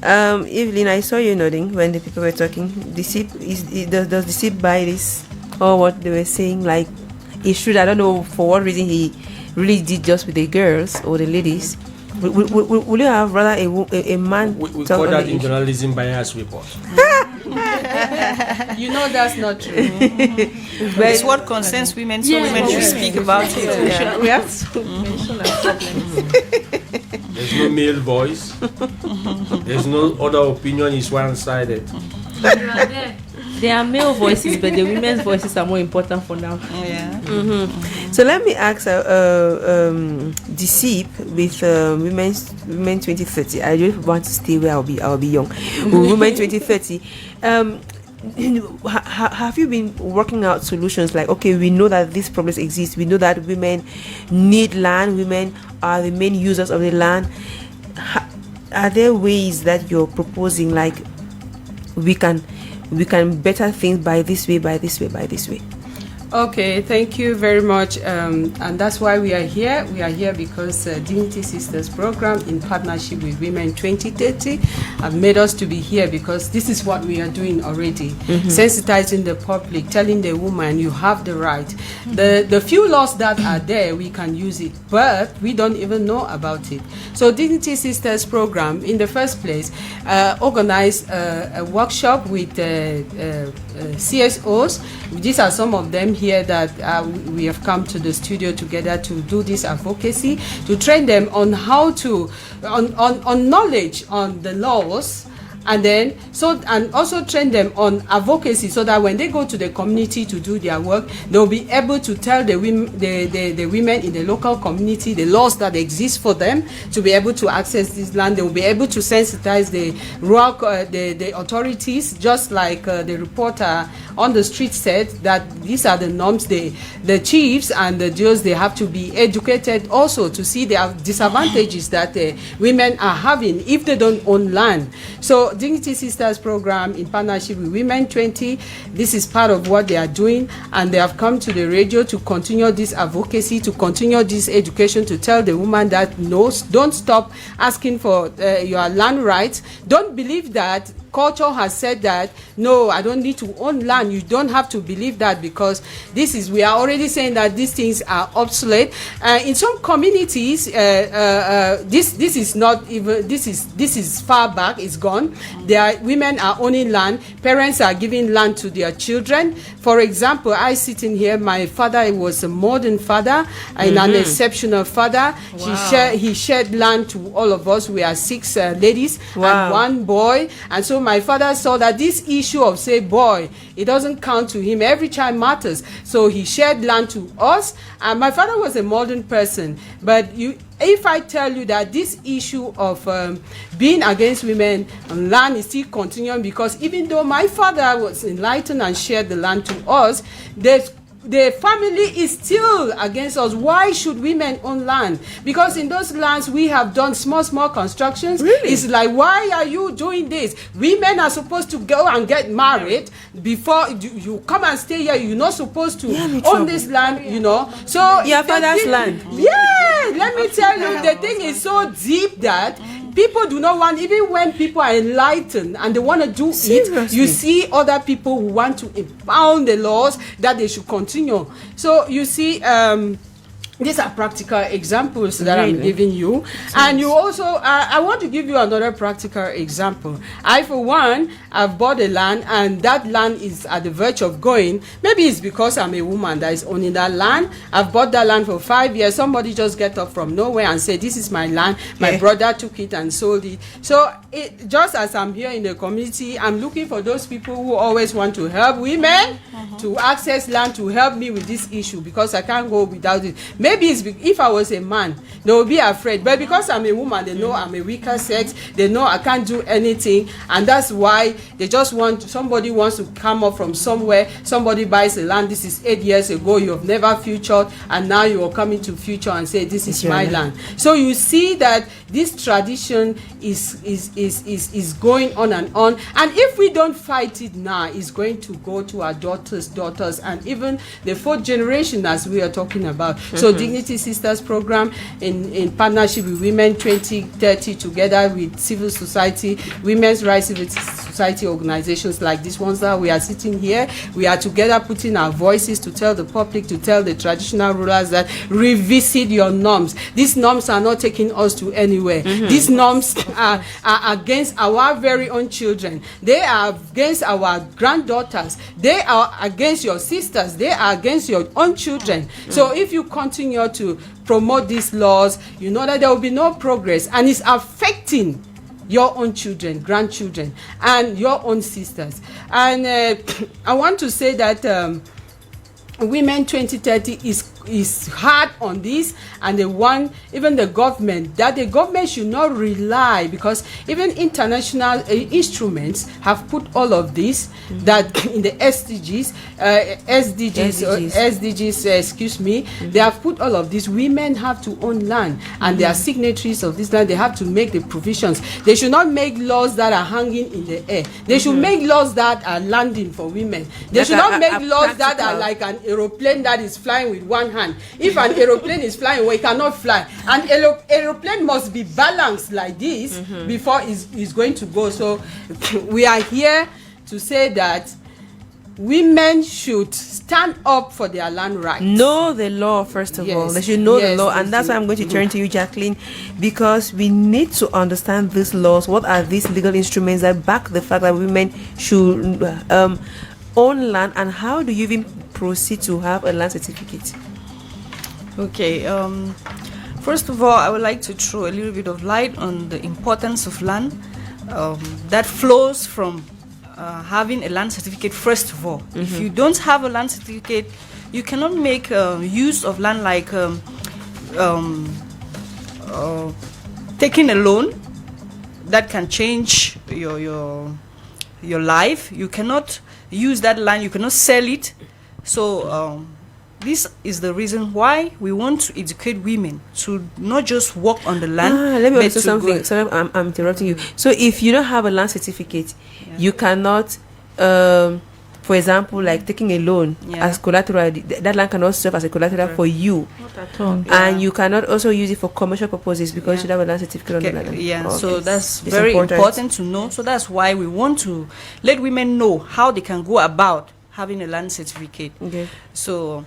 Evelyn, I saw you nodding when the people were talking. Does Disip buy this, or what they were saying? Like, he should, I don't know for what reason he really did just with the girls or the ladies. Will you have rather a man? We call that in journalism bias report. You know that's not true. But it's what concerns women, so women should speak about it. Yeah. We have to mention our problems. There's no male voice. There's no other opinion. It's one-sided. There are male voices, but the women's voices are more important for now. Yeah. Mm-hmm. So let me ask Disip with Women 2030. I just want to stay where I'll be young. Women 2030. Have you been working out solutions like, okay, we know that these problems exist, we know that women need land, women are the main users of the land. Are there ways that you're proposing, like we can better things by this way? Okay, thank you very much, and that's why we are here. We are here because Dignity Sisters program in partnership with Women 2030 have made us to be here, because this is what we are doing already, sensitizing the public, telling the woman you have the right. The few laws that are there, we can use it, but we don't even know about it. So Dignity Sisters program, in the first place, organized a workshop with CSOs. These are some of them here that we have come to the studio together to do this advocacy, to train them on how to on knowledge on the laws, and also train them on advocacy, so that when they go to the community to do their work, they'll be able to tell the women in the local community the laws that exist for them to be able to access this land. They will be able to sensitize the rural the authorities, just like the reporter on the street said, that these are the norms. The chiefs and the judges, they have to be educated also to see the disadvantages that women are having if they don't own land. So Dignity Sisters program in partnership with Women 20, this is part of what they are doing, and they have come to the radio to continue this advocacy, to continue this education, to tell the woman that no, don't stop asking for your land rights. Don't believe that culture has said that, no, I don't need to own land. You don't have to believe that, because we are already saying that these things are obsolete. In some communities, this is not even, this is far back, it's gone. Women are owning land, parents are giving land to their children. For example, I sit in here, my father was a modern father and an exceptional father. Wow. He shared land to all of us. We are 6 ladies and 1 boy, and so my father saw that this issue of, say, boy, it doesn't count to him. Every child matters. So he shared land to us. And my father was a modern person. But if I tell you that this issue of being against women on land is still continuing, because even though my father was enlightened and shared the land to us, the family is still against us. Why should women own land? Because in those lands we have done small constructions. Really? It's like, why are you doing this? Women are supposed to go and get married before you come and stay here. You're not supposed to own this land, you know. So your father's land. Yeah, let me tell you, the thing is so deep that people do not want, even when people are enlightened and they want to do it, you see other people who want to impound the laws that they should continue. So you see, these are practical examples that I'm giving you. And you also, I want to give you another practical example. I, for one, I've bought a land, and that land is at the verge of going. Maybe it's because I'm a woman that is owning that land. I've bought that land for 5 years. Somebody just get up from nowhere and say, this is my land. My brother took it and sold it. So just as I'm here in the community, I'm looking for those people who always want to help women to access land, to help me with this issue, because I can't go without it. Maybe it's if I was a man, they would be afraid. But because I'm a woman, they know I'm a weaker sex. They know I can't do anything. And that's why they just want, somebody wants to come up from somewhere. Somebody buys a land. This is 8 years ago. You have never futured. And now you are coming to future and say, this is my land. So you see that this tradition is going on and on. And if we don't fight it now, it's going to go to our daughters, and even the fourth generation, as we are talking about. So Dignity Sisters program in partnership with Women 2030, together with civil society, women's rights civil society organizations like these ones that we are sitting here, we are together putting our voices to tell the public, to tell the traditional rulers that revisit your norms. These norms are not taking us to anywhere. These norms are against our very own children. They are against our granddaughters. They are against your sisters. They are against your own children. So if you continue to promote these laws, you know that there will be no progress, and it's affecting your own children, grandchildren, and your own sisters. And I want to say that Women 2030 is hard on this, and they want even the government, that the government should not rely, because even international instruments have put all of this, that in the SDGs, they have put all of this. Women have to own land, and they are signatories of this land. They have to make the provisions. They should not make laws that are hanging in the air. They should make laws that are landing for women. They should not make laws that are like an aeroplane that is flying with one hand. If an aeroplane is flying, well, it cannot fly. An aeroplane must be balanced like this before it's going to go. So we are here to say that women should stand up for their land rights. Know the law, first of all. They should know the law. And that's why I'm going to turn to you, Jacqueline, because we need to understand these laws. What are these legal instruments that back the fact that women should own land, and how do you even proceed to have a land certificate? Okay, first of all, I would like to throw a little bit of light on the importance of land that flows from having a land certificate. First of all, if you don't have a land certificate, you cannot make use of land, like taking a loan that can change your life. You cannot use that land, you cannot sell it. So this is the reason why we want to educate women to not just work on the land. Let me say something. Sorry, I'm interrupting you. So if you don't have a land certificate, you cannot, for example, like taking a loan as collateral. That land cannot serve as a collateral for you. Not at all. And you cannot also use it for commercial purposes, because you have a land certificate on the land. So that's very important to know. So that's why we want to let women know how they can go about having a land certificate. So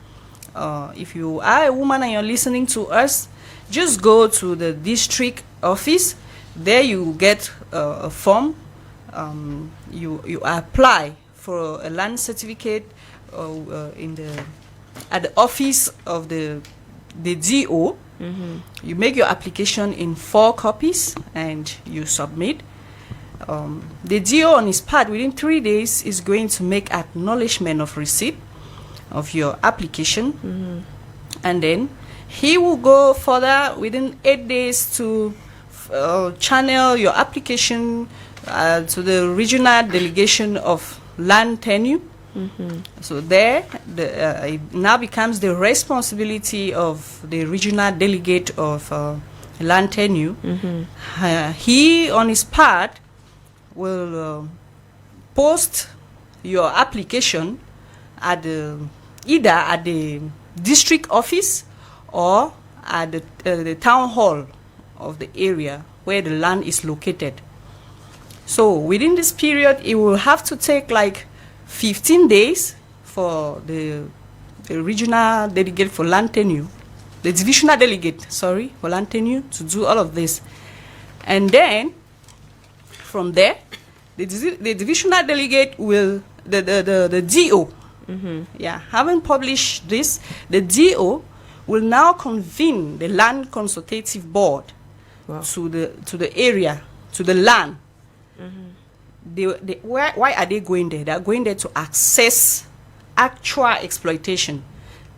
if you are a woman and you're listening to us, just go to the district office. There you get a form. You apply for a land certificate at the office of the DO. You make your application in 4 copies and you submit. The DO on his part, within 3 days, is going to make acknowledgement of receipt of your application, and then he will go further within 8 days to channel your application to the regional delegation of land tenure. So there, it now becomes the responsibility of the regional delegate of land tenure. He, on his part, will post your application at either at the district office or at the town hall of the area where the land is located. So within this period, it will have to take like 15 days for the regional delegate for land tenure, the divisional delegate, sorry, for land tenure to do all of this. And then from there, the divisional delegate will, the DO, having published this, the DO will now convene the land consultative board to the area, to the land. Why are they going there? They are going there to assess actual exploitation,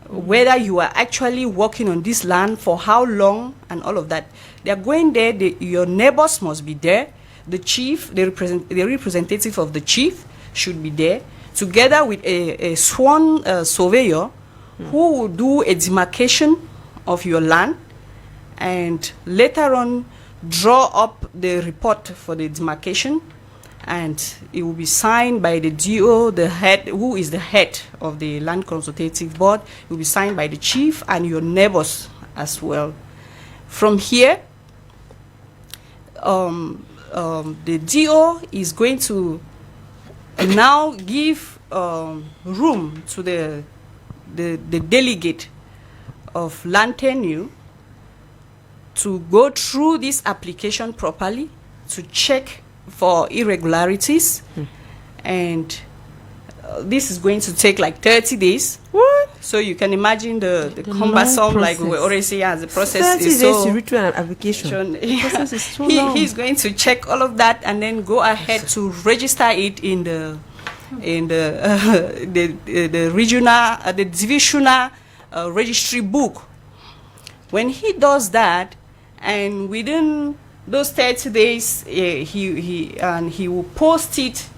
whether you are actually working on this land, for how long, and all of that. They are going there. Your neighbors must be there. The chief, the representative of the chief should be there, together with a sworn surveyor who will do a demarcation of your land, and later on draw up the report for the demarcation, and it will be signed by the DO, the head, who is the head of the land consultative board. It will be signed by the chief and your neighbors as well. From here, the DO is going to now give room to the delegate of land tenure to go through this application properly, to check for irregularities, and this is going to take like 30 days. What? So you can imagine the cumbersome, like we already say, the process 30 is days so. to return an application. The process is too long. He's going to check all of that and then go ahead to register it in the regional, the divisional registry book. When he does that, and within those 30 days, he will post it.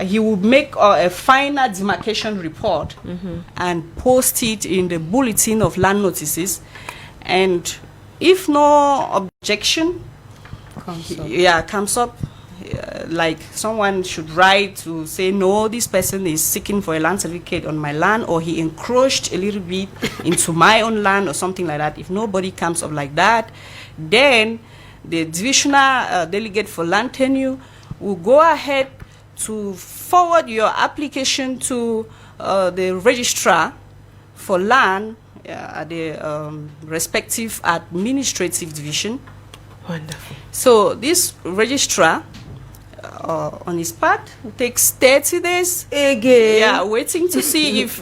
He will make a final demarcation report and post it in the bulletin of land notices. And if no objection comes up, like someone should write to say, no, this person is seeking for a land certificate on my land, or he encroached a little bit into my own land, or something like that. If nobody comes up like that, then the divisional delegate for land tenure will go ahead to forward your application to the registrar for land at the respective administrative division. Wonderful. So this registrar, on his part, takes 30 days again. Yeah, waiting to see if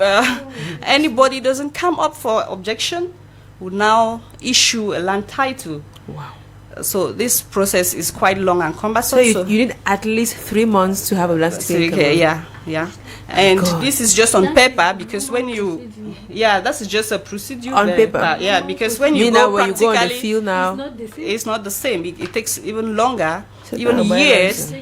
anybody doesn't come up for objection, will now issue a land title. Wow. So this process is quite long and cumbersome. So you need at least 3 months to have a land certificate. Okay, yeah. And this is just on paper, because when you, that is just a procedure on paper. Yeah, because when you go when you go on the practically, field now, it's not the same. It takes even longer, So even now, years.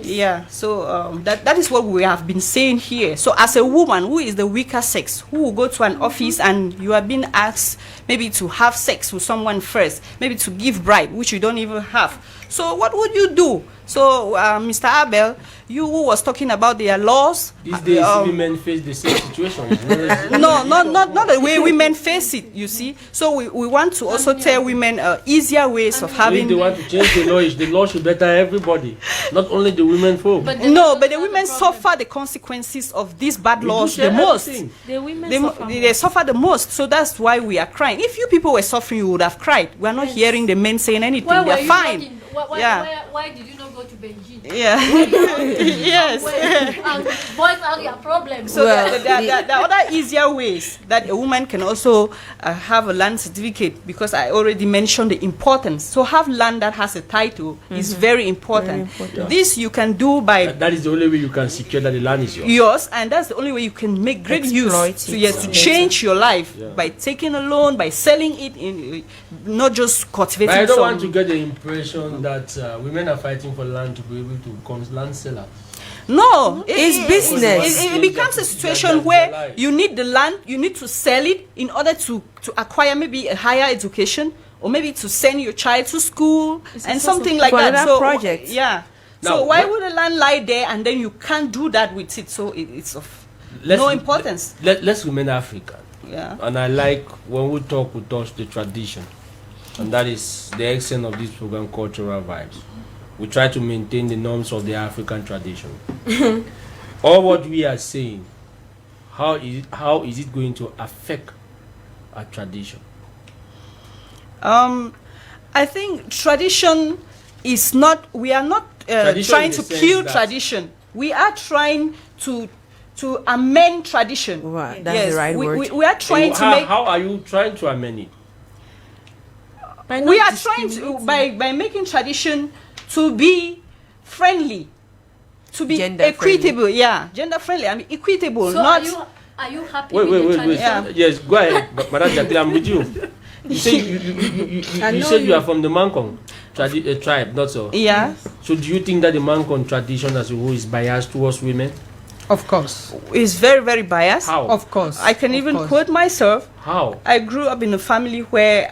Yeah, so that is what we have been saying here. So as a woman who is the weaker sex, who will go to an office and you are being asked maybe to have sex with someone first, maybe to give bribe, which you don't even have. So what would you do? So Mr. Abel, you who was talking about their laws. These days, women face the same situation. No, not the way women face it, you see. So we want to also tell women easier ways of having. If they want to change the law should better everybody, not only the women folk. But the women suffer the consequences of these bad laws the most. The women they suffer the most. So that's why we are crying. If you people were suffering, you would have cried. We are not hearing the men saying anything. They are fine. Why did you not go to Beijing. Yeah. Yes. And voice out your problems. So there are other easier ways that a woman can also have a land certificate, because I already mentioned the importance. So have land that has a title is very important. This you can do by... That is the only way you can secure that the land is yours. Yours, and that's the only way you can make great use to change your life, by taking a loan, by selling it, not just cultivating. But I don't want to get the impression that women are fighting for land to be able to become land sellers. No, it's business. It becomes a situation where you need the land, you need to sell it in order to acquire maybe a higher education, or maybe to send your child to school and something like that. So project. Yeah. Now, so why would the land lie there and then you can't do that with it? So it's of no importance. Let's remain African. Yeah. And I like when we touch the tradition, and that is the essence of this program, Cultural Vibes. We try to maintain the norms of the African tradition. All what we are saying, how is it going to affect our tradition? I think tradition is not. We are not trying to kill tradition. We are trying to amend tradition. Wow, that's the right word. We are trying to make. How are you trying to amend it? We are trying to by making tradition to be friendly, to be equitable. Yeah, gender friendly. I mean equitable. So not. Are you happy Wait. with the tradition? Yeah. Yes, go ahead, Madam Jacqueline, I'm with you. You say you said you are from the Mankong tribe, not so? Yeah. So do you think that the Mankong tradition as a whole is biased towards women? Of course. It's very, very biased. How? Of course. I can even quote myself. How? I grew up in a family where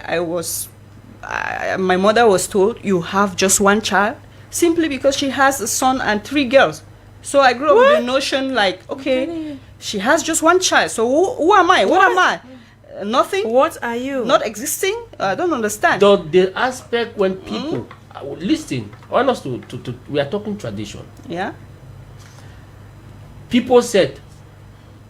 my mother was told, you have just one child, simply because she has a son and 3 girls. So I grew up with the notion like, okay, she has just one child. So who am I? What am I? Nothing. What are you? Not existing. I don't understand. The aspect when people listen, honest to we are talking tradition. Yeah. People said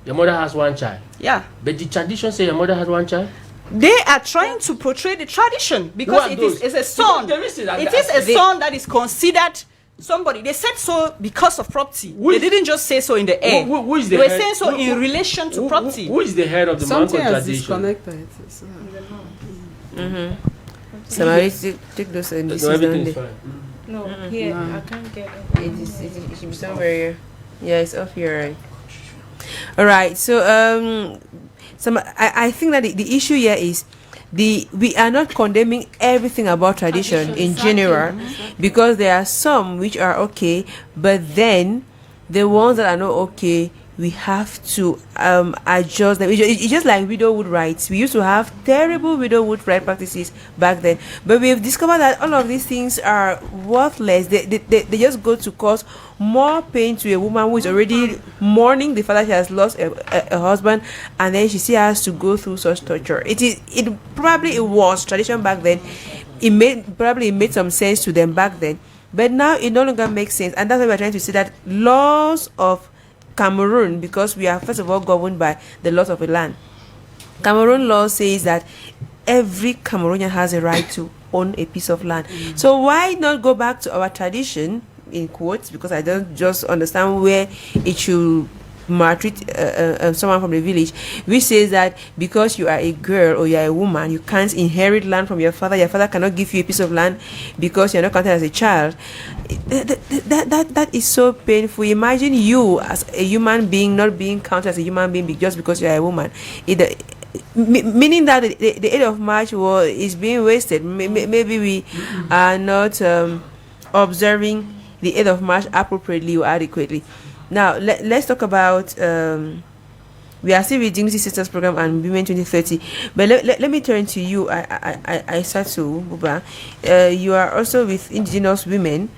your mother has one child. Yeah. But the tradition say your mother has one child. They are trying to portray the tradition because it is a son. It is a son that is considered somebody. They said so because of property. They didn't just say so in the air. Who is the they were head? saying so in relation to property. Who is the head of the Something Mankong has tradition? disconnected. Somebody take those and this everything is is fine. No, here I can't get it. It should be somewhere here. Yeah, it's off here, right? All right. So I think that the issue here is we are not condemning everything about tradition in general, because there are some which are okay, but then the ones that are not okay, we have to adjust them. It's just like widowhood rights. We used to have terrible widowhood right practices back then, but we've discovered that all of these things are worthless. They just go to cause more pain to a woman who is already mourning the fact that she has lost a husband, and then she still has to go through such torture. It was tradition back then. It made some sense to them back then, but now it no longer makes sense, and that's why we're trying to say that laws of Cameroon, because we are first of all governed by the laws of the land. Cameroon law says that every Cameroonian has a right to own a piece of land. So why not go back to our tradition, in quotes, because I don't just understand where it should maltreat someone from the village, which says that because you are a girl or you are a woman, you can't inherit land from your father. Your father cannot give you a piece of land because you're not counted as a child. That is so painful. Imagine you as a human being not being counted as a human being just because you are a woman. Meaning that the 8th of March is being wasted. Maybe we are not observing the 8th of March appropriately or adequately. Now let's talk about we are still with Dignity Sisters Program and Women 2030, but let me turn to you. I start to Buba. You are also with indigenous women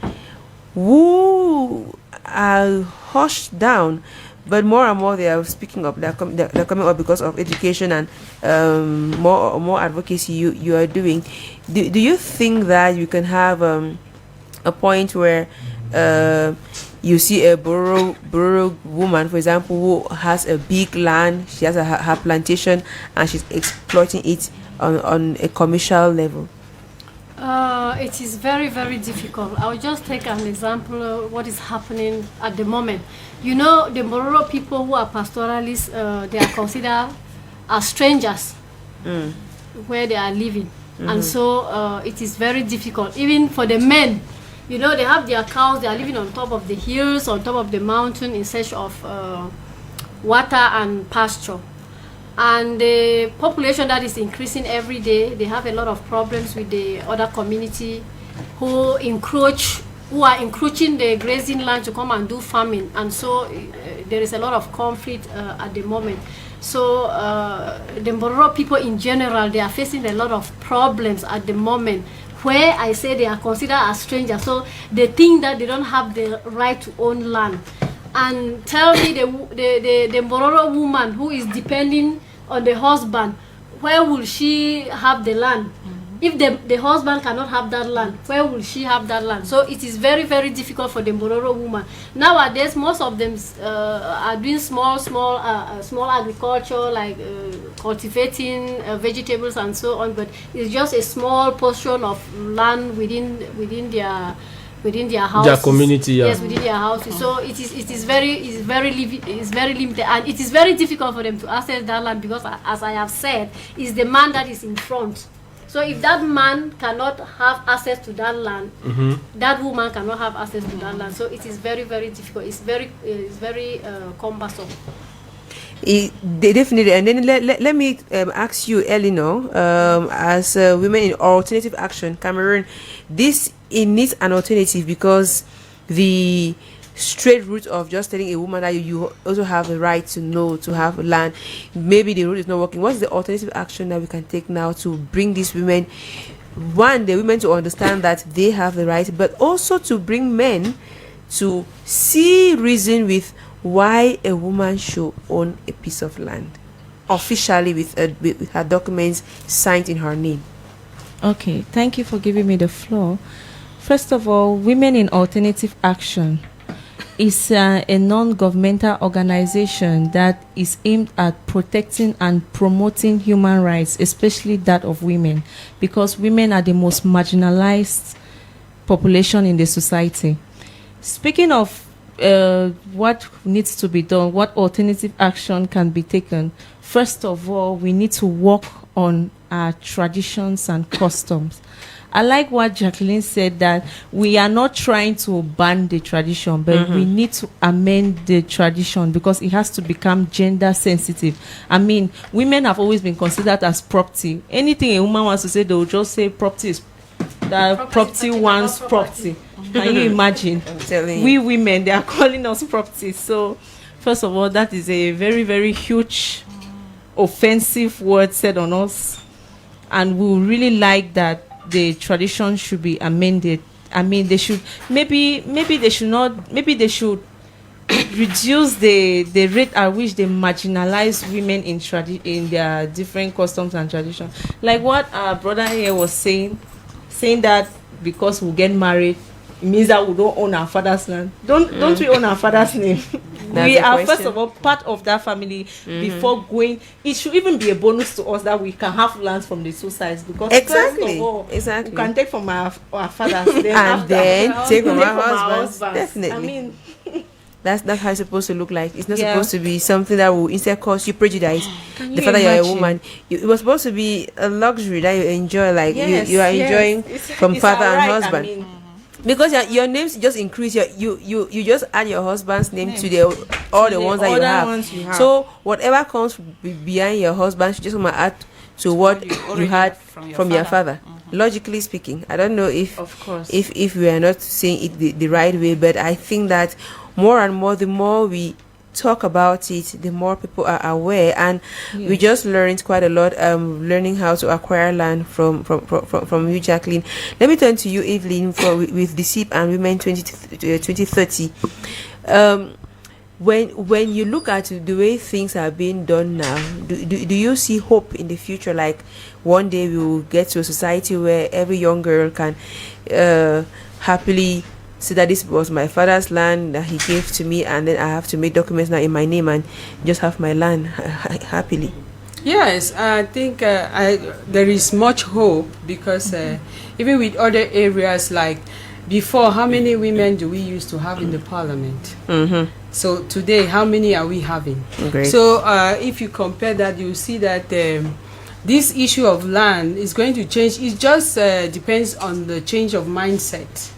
who are hushed down, but more and more they are speaking up. They're coming up because of education and more advocacy you are doing. Do you think that you can have a point where you see a Boro woman, for example, who has a big land, she has her plantation, and she's exploiting it on a commercial level? It is very, very difficult. I'll just take an example of what is happening at the moment. You know, the Mororo people who are pastoralists, they are considered as strangers where they are living. And so it is very difficult. Even for the men, you know, they have their cows, they are living on top of the hills, on top of the mountain in search of water and pasture. And the population that is increasing every day, they have a lot of problems with the other community who are encroaching the grazing land to come and do farming. And so there is a lot of conflict at the moment. So the Mororo people in general, they are facing a lot of problems at the moment, where I say they are considered as strangers. So they think that they don't have the right to own land. And tell me, the Mororo woman who is depending on the husband, where will she have the land? If the husband cannot have that land, where will she have that land? So it is very, very difficult for the Mororo woman. Nowadays, most of them are doing small agriculture, like cultivating vegetables and so on. But it's just a small portion of land within their houses. Their community, yeah. Yes, within their houses. So it is very limited, and it is very difficult for them to access that land because, as I have said, it's the man that is in front. So if that man cannot have access to that land, that woman cannot have access to that land. So it is very, very difficult. It's very cumbersome. They definitely. And then let me ask you, Eleanor, as women in alternative action, Cameroon, this it needs an alternative, because the straight route of just telling a woman that you also have the right to know, to have land, maybe the route is not working. What's the alternative action that we can take now to bring these women, the women to understand that they have the right, but also to bring men to see reason with why a woman should own a piece of land officially with her documents signed in her name? Okay, thank you for giving me the floor. First of all, Women in Alternative Action is a non-governmental organization that is aimed at protecting and promoting human rights, especially that of women, because women are the most marginalized population in the society. Speaking of what needs to be done, what alternative action can be taken, first of all, we need to work on our traditions and customs. I like what Jacqueline said, that we are not trying to ban the tradition, but we need to amend the tradition because it has to become gender sensitive. I mean, women have always been considered as property. Anything a woman wants to say, they will just say property is that property wants property. Can you imagine? We women, they are calling us property. So, first of all, that is a very, very huge offensive word said on us, and we really like that the tradition should be amended. I mean, they should maybe they should reduce the rate at which they marginalize women in their different customs and traditions. Like what our brother here was saying that because we get married, it means that we don't own our father's land. Don't we own our father's name? We are first of all part of that family before going. It should even be a bonus to us that we can have lands from the two sides, because first of all, we can take from our fathers then take from our husbands. Definitely. I mean, that's how it's supposed to look like. It's not supposed to be something that will instead cause you prejudice. The fact that you're a woman, it was supposed to be a luxury that you enjoy, like you are enjoying from father and husband. I mean, because your names just increase. You just add your husband's name to all the ones that you have. So whatever comes behind your husband should just add to what you had from your father. Logically speaking, I don't know if we are not saying it the right way, but I think that more and more, the more we talk about it, the more people are aware, and we just learned quite a lot. Learning how to acquire land from you, Jacqueline. Let me turn to you, Evelyn, with the SIP and Women 2030. When you look at the way things are being done now, do you see hope in the future? Like one day we will get to a society where every young girl can happily say that this was my father's land that he gave to me, and then I have to make documents now in my name and just have my land happily? Yes, I think there is much hope because even with other areas like before, how many women do we used to have in the parliament? So today, how many are we having? Great. So if you compare that, you see that this issue of land is going to change. It just depends on the change of mindset.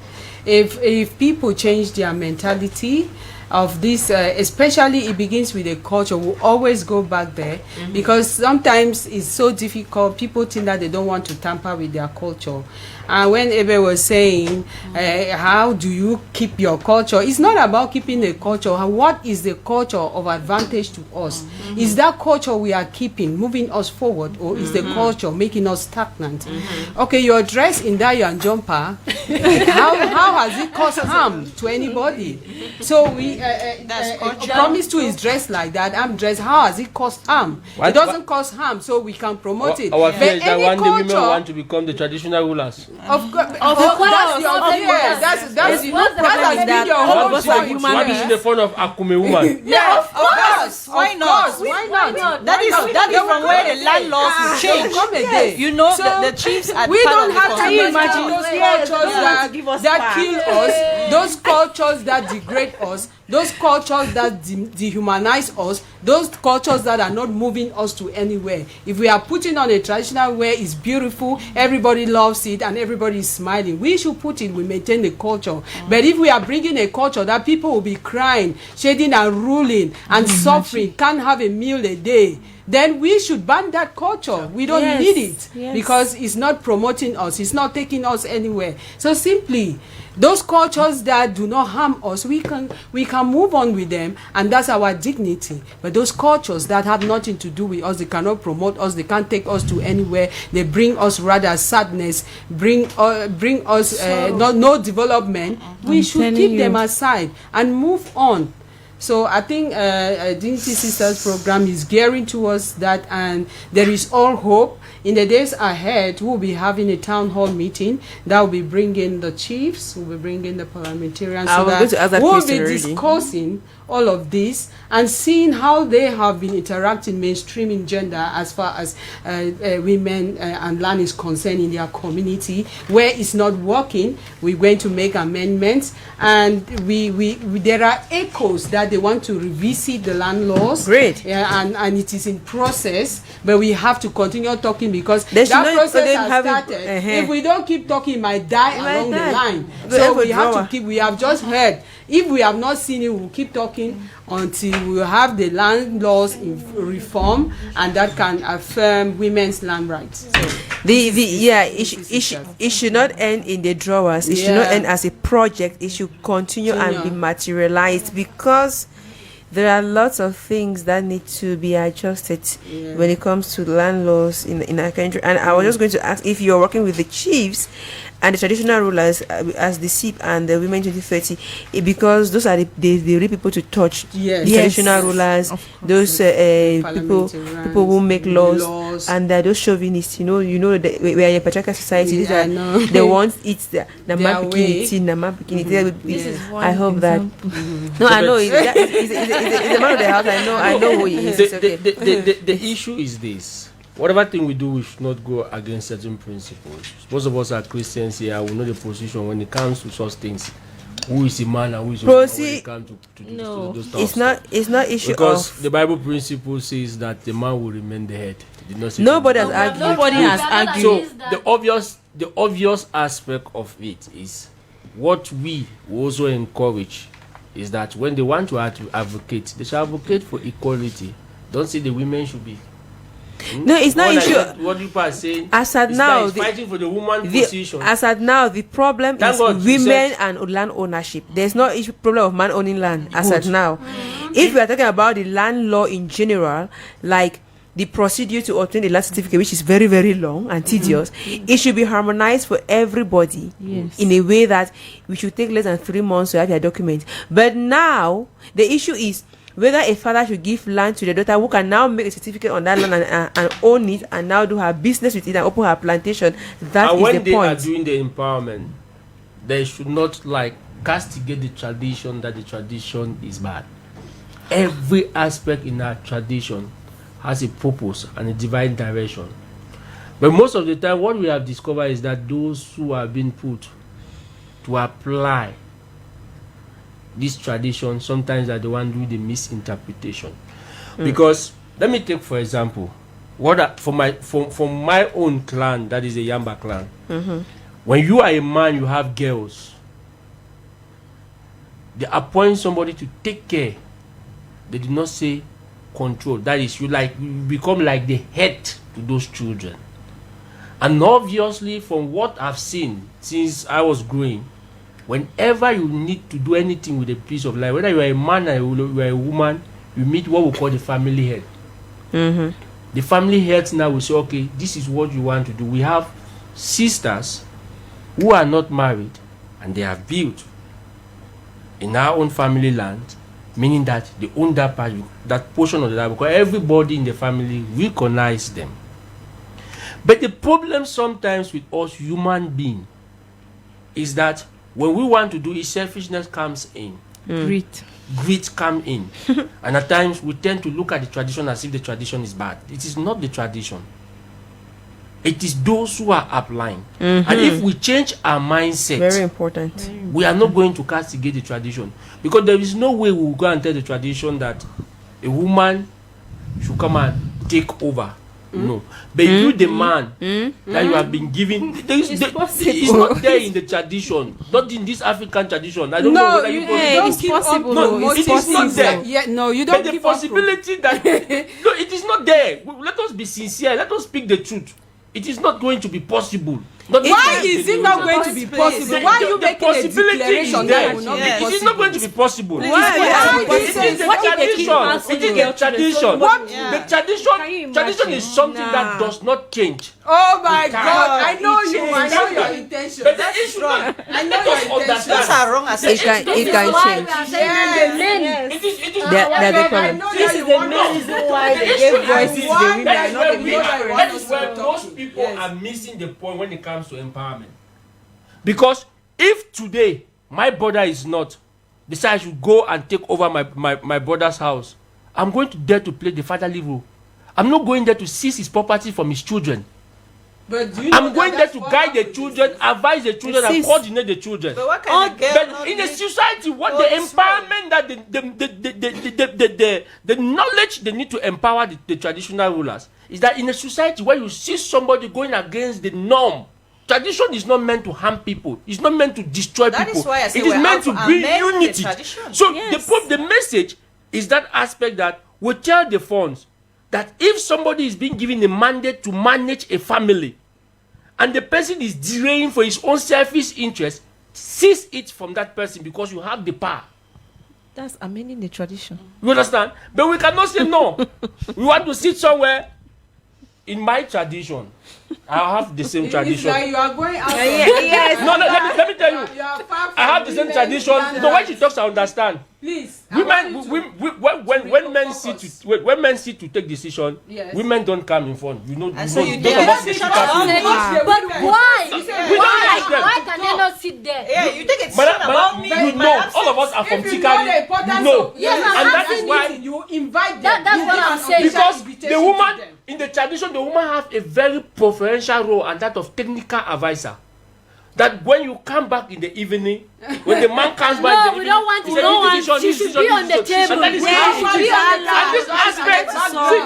If people change their mentality of this, especially it begins with a culture, we'll always go back there because sometimes it's so difficult. People think that they don't want to tamper with their culture. And when Ebe was saying, how do you keep your culture? It's not about keeping a culture. What is the culture of advantage to us? Is that culture we are keeping, moving us forward, or is the culture making us stagnant? Okay, your dress in that and jumper, how has it caused harm to anybody? So we Promise to is dressed like that. I'm dressed. How has it caused harm? It doesn't cause harm, so we can promote it. Our fear is that one day women want to become the traditional rulers. Of course, that's your fear. That's your whole point. What is the fun of Akume woman? Yeah, of course. Why not? That is from where the land laws will change. Come a day. You know, the chiefs are we part don't of the have to imagine those cultures that kill us, those cultures that degrade us, those cultures that dehumanize us, those cultures that are not moving us to anywhere. If we are putting on a traditional wear, it's beautiful, everybody loves it, and everybody is smiling. We should put it, we maintain the culture. But if we are bringing a culture that people will be crying, shading and ruling and suffering, can't have a meal a day, then we should ban that culture. We don't need it because it's not promoting us, it's not taking us anywhere. So simply, those cultures that do not harm us, we can move on with them, and that's our dignity. But those cultures that have nothing to do with us, they cannot promote us, they can't take us to anywhere, they bring us rather sadness, bring us no development. We should keep them aside and move on. So I think Dignity Sisters program is gearing towards that, and there is all hope. In the days ahead, we'll be having a town hall meeting that will be bringing the chiefs, we'll be bringing the parliamentarians, so that we'll be discussing all of this and seeing how they have been interacting, mainstreaming gender as far as women and land is concerned in their community. Where it's not working, we're going to make amendments, and there are echoes that they want to revisit the land laws. Great. And it is in process, but we have to continue talking because that process has started. If we don't keep talking, it might die along the line. So we have to keep. We have just heard. If we have not seen it, we'll keep talking until we have the land laws in reform, and that can affirm women's land rights. So it should not end in the drawers. It should not end as a project. It should continue and be materialized, because there are lots of things that need to be adjusted when it comes to land laws in our country. And I was just going to ask if you're working with the chiefs and the traditional rulers as the SIP and the Women 2030, because those are the real people to touch. The traditional rulers, those people who make laws, and those chauvinists. We are a patriarchal society. These are the ones. It's the I hope that. No, I know. It's the man of the house. I know who he is. The issue is this. Whatever thing we do, we should not go against certain principles. Most of us are Christians here. We know the position when it comes to such things. Who is a man and who is a woman when it comes to those stuff. It's not issue because the Bible principle says that the man will remain the head. Nobody has argued. So the obvious aspect of it is what we also encourage is that when they want to advocate, they shall advocate for equality. Don't say the women should be. No, it's not issue. What people are saying. As at now, fighting for the woman position. As at now, the problem is women and land ownership. There's no issue problem of man owning land. As at now, if we are talking about the land law in general, like the procedure to obtain the land certificate, which is very, very long and tedious, it should be harmonized for everybody in a way that we should take less than 3 months to have their document. But now the issue is whether a father should give land to the daughter who can now make a certificate on that land and own it and now do her business with it and open her plantation. That is the point. And when they are doing the empowerment, they should not castigate the tradition that the tradition is bad. Every aspect in our tradition has a purpose and a divine direction. But most of the time, what we have discovered is that those who have been put to apply this tradition sometimes are the one doing the misinterpretation. Because let me take for example, from my own clan, that is the Yamba clan. When you are a man, you have girls. They appoint somebody to take care. They did not say control. That is, you become like the head to those children. And obviously, from what I've seen since I was growing, whenever you need to do anything with a piece of life, whether you are a man or you are a woman, you meet what we call the family head. The family heads now will say, okay, this is what you want to do. We have sisters who are not married and they have built in our own family land, meaning that they own that part, that portion of the land, because everybody in the family recognize them. But the problem sometimes with us human beings is that when we want to do it, selfishness comes in. Greed comes in. And at times we tend to look at the tradition as if the tradition is bad. It is not the tradition. It is those who are applying. And if we change our mindset, very important, we are not going to castigate the tradition. Because there is no way we will go and tell the tradition that a woman should come and take over. No. But you, the man that you have been given, it's not there in the tradition. Not in this African tradition. I don't know whether it's possible. No, it is not there. Yeah, no, you don't. But the possibility that no, it is not there. Let us be sincere. Let us speak the truth. It is not going to be possible. Why is it not going to be possible? Why are you making a declaration that will not be possible? It is not going to be possible. It is the tradition. The tradition is something that does not change. Oh my God! I know you. I know your intention. But the issue, I know your intention. Those are wrong assumptions. It can change. That's the problem. This is the main reason why they gave voice to the women. That is where most people are missing the point when it comes to empowerment. Because if today my brother is not decide I should go and take over my brother's house, I'm going to dare to play the fatherly role. I'm not going there to seize his property from his children. But I'm going there to guide the children, advise the children, and coordinate the children. But what kind of girl but in a society, what the empowerment that the knowledge they need to empower the traditional rulers is that in a society where you see somebody going against the norm, tradition is not meant to harm people. It's not meant to destroy that people. Is why I say it is meant to bring unity. So the message is that aspect that we tell the funds that if somebody is being given a mandate to manage a family and the person is derailing for his own selfish interest, seize it from that person because you have the power. That's amending the tradition. You understand? But we cannot say no. We want to sit somewhere. In my tradition, I have the same tradition. Like you are going out. Yes. No, let me tell you. I have the same tradition. No, when she talks, I understand. Please. When men sit to take decision, women don't come in front. You know. But why? Why can they not sit there? Yeah, you take a decision about me. You know, all of us are from Tikari. No. Yes, and that is why you invite them. That's what I'm saying. Because the woman in the tradition, the woman have a very preferential role, and that of technical advisor. That when you come back in the evening, when the man comes back, we don't want to. She should be on the table. And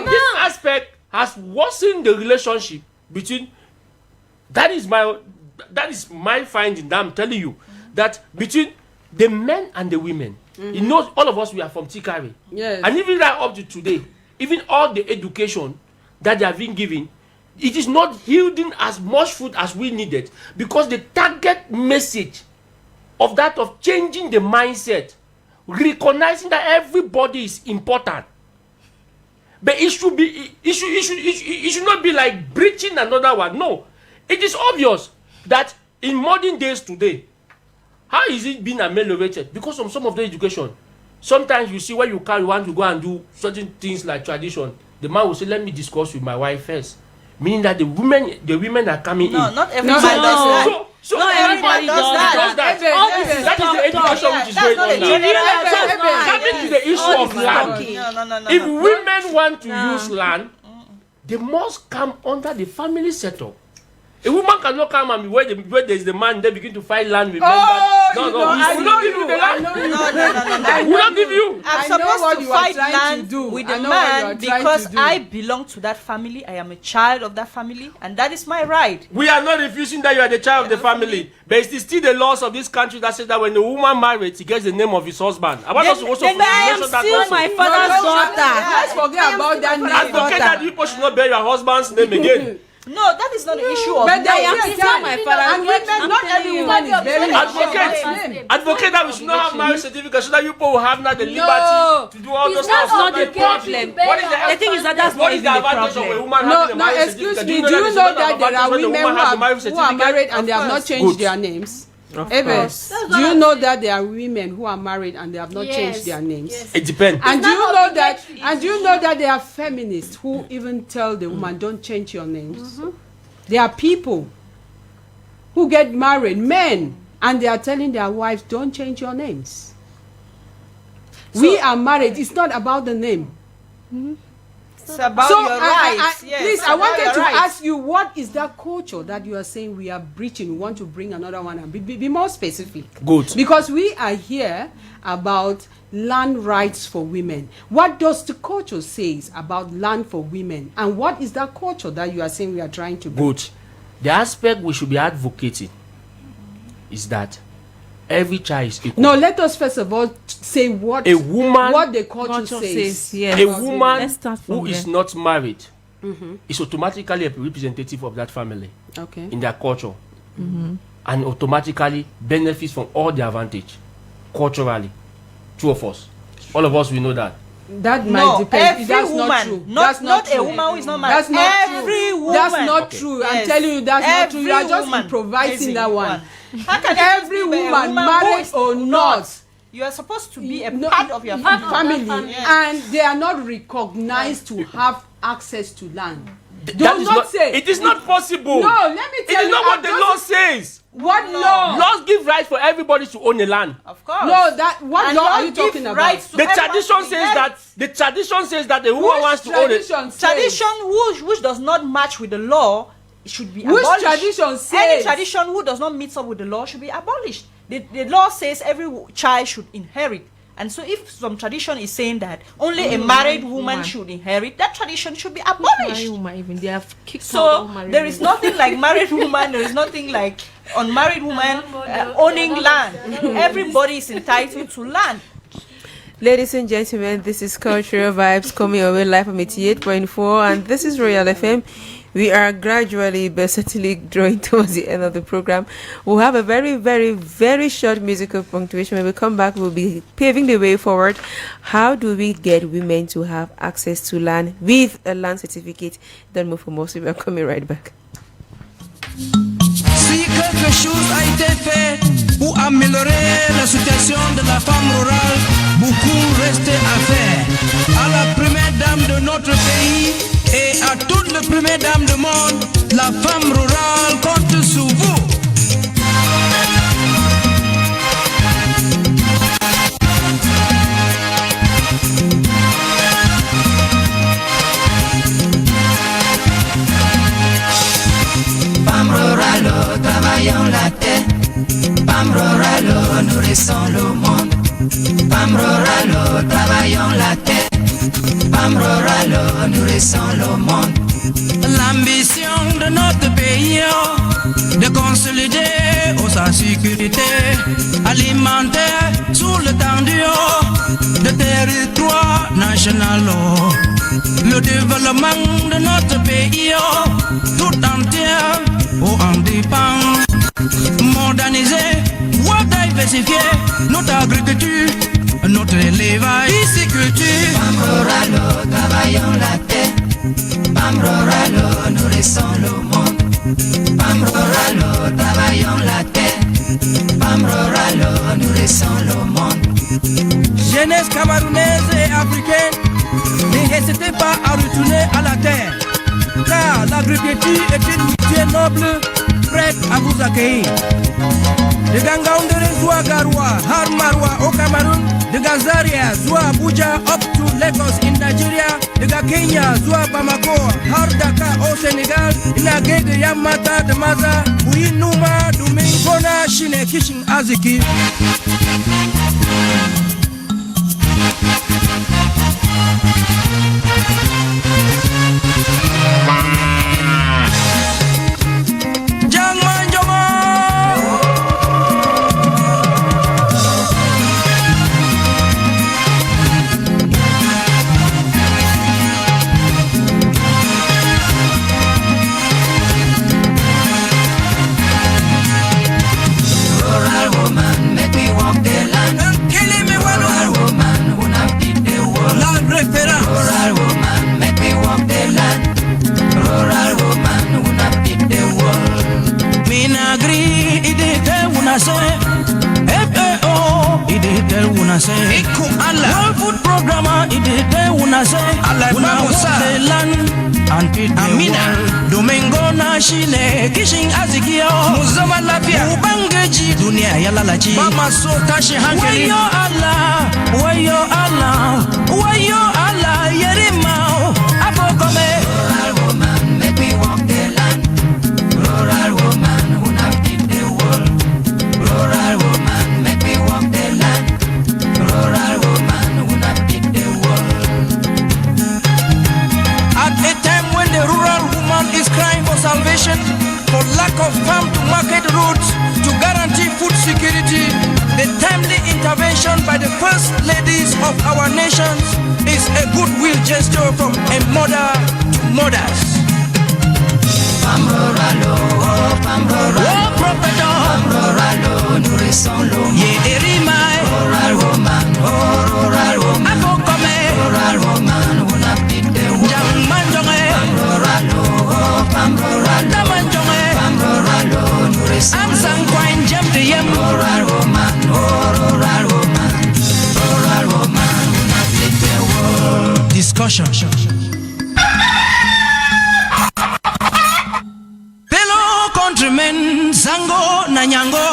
this aspect has worsened the relationship between. That is my finding. That I'm telling you that between the men and the women. You know, all of us we are from Tikari. Yes. And even right up to today, even all the education that they have been given, it is not yielding as much fruit as we needed because the target message of that of changing the mindset, recognizing that everybody is important, but it should not be like breaching another one. No, it is obvious that in modern days today, how is it being ameliorated? Because of some of the education, sometimes you see when you want to go and do certain things like tradition, the man will say, "Let me discuss with my wife first." Meaning that the women are coming in. No, not every man does that. So Not everybody does that. That is the education which is going on now. That is the issue of land. If women want to use land, they must come under the family setup. A woman cannot come and be where there is the man, they begin to fight land with men. No, we will not give you the land. No. We will not give you. I'm supposed to fight land with a man because I belong to that family. I am a child of that family, and that is my right. We are not refusing that you are the child of the family, but it is still the laws of this country that says that when a woman marries, he gets the name of his husband. I want us to also then I am still my father's daughter. Let's forget about that. Advocate that people should not bear your husband's name again. No, that is not the issue of But I am still my father's and women, not every woman is very Advocate that we should not have marriage certificate so that you people will have now the liberty to do all those stuff. That's not the problem. The thing is that that's not even the problem. No, excuse me. Do you know that there are women who are married and they have not changed their names? Evans, do you know that there are women who are married and they have not changed their names? It depends. And do you know that there are feminists who even tell the woman, don't change your names? There are people who get married, men, and they are telling their wives, don't change your names. We are married. It's not about the name. It's about your rights. Please, I wanted to ask you, what is that culture that you are saying we are breaching? We want to bring another one and be more specific. Good. Because we are here about land rights for women. What does the culture say about land for women? And what is that culture that you are saying we are trying to breach? Good. The aspect we should be advocating is that every child is equal. No, let us first of all say what the culture says. Yes. A woman who is not married is automatically a representative of that family in their culture, and automatically benefits from all the advantage culturally. Two of us, all of us, we know that. That might depend. That's woman, not true. Not a woman who is not married. That's not every true. woman. That's not true. Yes. I'm telling you, that's not true. You are just woman. improvising that one. How can every woman, married or not, you are supposed to be a part of your family, and they are not recognized to have access to land. Do not say it is not possible. No, let me tell you. It is not what the law says. What law? Laws give rights for everybody to own a land. Of course. No, what law are you talking about? The tradition says that the woman wants to own it. Tradition which does not match with the law should be abolished. Which tradition says? Any tradition who does not meet up with the law should be abolished. The law says every child should inherit. And so if some tradition is saying that only a married woman should inherit, that tradition should be abolished. They have kicked so there is nothing like married woman, there is nothing like unmarried woman owning land. Everybody is entitled to land. Ladies and gentlemen, this is Cultural Vibes coming away live from 88.4, and this is Royal FM. We are gradually but certainly drawing towards the end of the program. We'll have a very, very, very short musical punctuation. When we come back, we'll be paving the way forward. How do we get women to have access to land with a land certificate? Don't move for more. We are coming right back. Si quelque chose a été fait pour améliorer la situation de la femme rurale, beaucoup reste à faire. À la première dame de notre pays et à toutes les premières dames du monde, la femme rurale compte sur vous. Femme rurale, travaillons la terre. Femme rurale, nourrissons le monde. Femme rurale, travaillons la terre. Femme rurale, nourrissons le monde. L'ambition de notre pays, de consolider sa sécurité alimentaire sous l'étendue de territoire national. Le développement de notre pays tout entier en dépend. Moderniser ou diversifier notre agriculture, notre élevage, pisciculture. Femme rurale, travaillons la terre. Femme rurale, nourrissons le monde. Femme rurale, travaillons la terre. Femme rurale, nourrissons le monde. Jeunesse camerounaise et africaine, n'hésitez pas à retourner à la terre, car l'agriculture est une métier noble, prête à vous accueillir. De Gangaoundere Zoua Garoua, Har Marwa au Cameroun, de Gazaria, Zoua Abuja up to Lagos in Nigeria, de Kenya, Zoua Bamako, Har Dakar au Sénégal, Inage de Yamata de Maza, Ouinuma, Dumingona, Shine Kishin Aziki. World Food Programmer, Amina Domingo na shine kishin azikio muzama lafiya ubangeji duniya ya lalace mama so tashi hankali wayo Allah yerima afokome rural woman make me walk the land rural woman who now keep the world rural woman make me walk the land rural woman who now keep the world. At a time when the rural woman is crying for salvation, for lack of farm to market routes to guarantee food security, the timely intervention by the first ladies of our nations is a goodwill gesture from a mother to mothers. Pamroralo, prophet, Pamroralo, nourrissons l'homme. Rural woman, rural woman. Afokome, rural woman, who n'a pas de woman. Pamroralo, Tamanjonge, Pamroralo, nourrissons l'homme. Amsang Quine, Jem de Yem. Rural woman, rural woman. Rural woman, who n'a pas de woman. Discussion. Countrymen, Zango, Nanyango.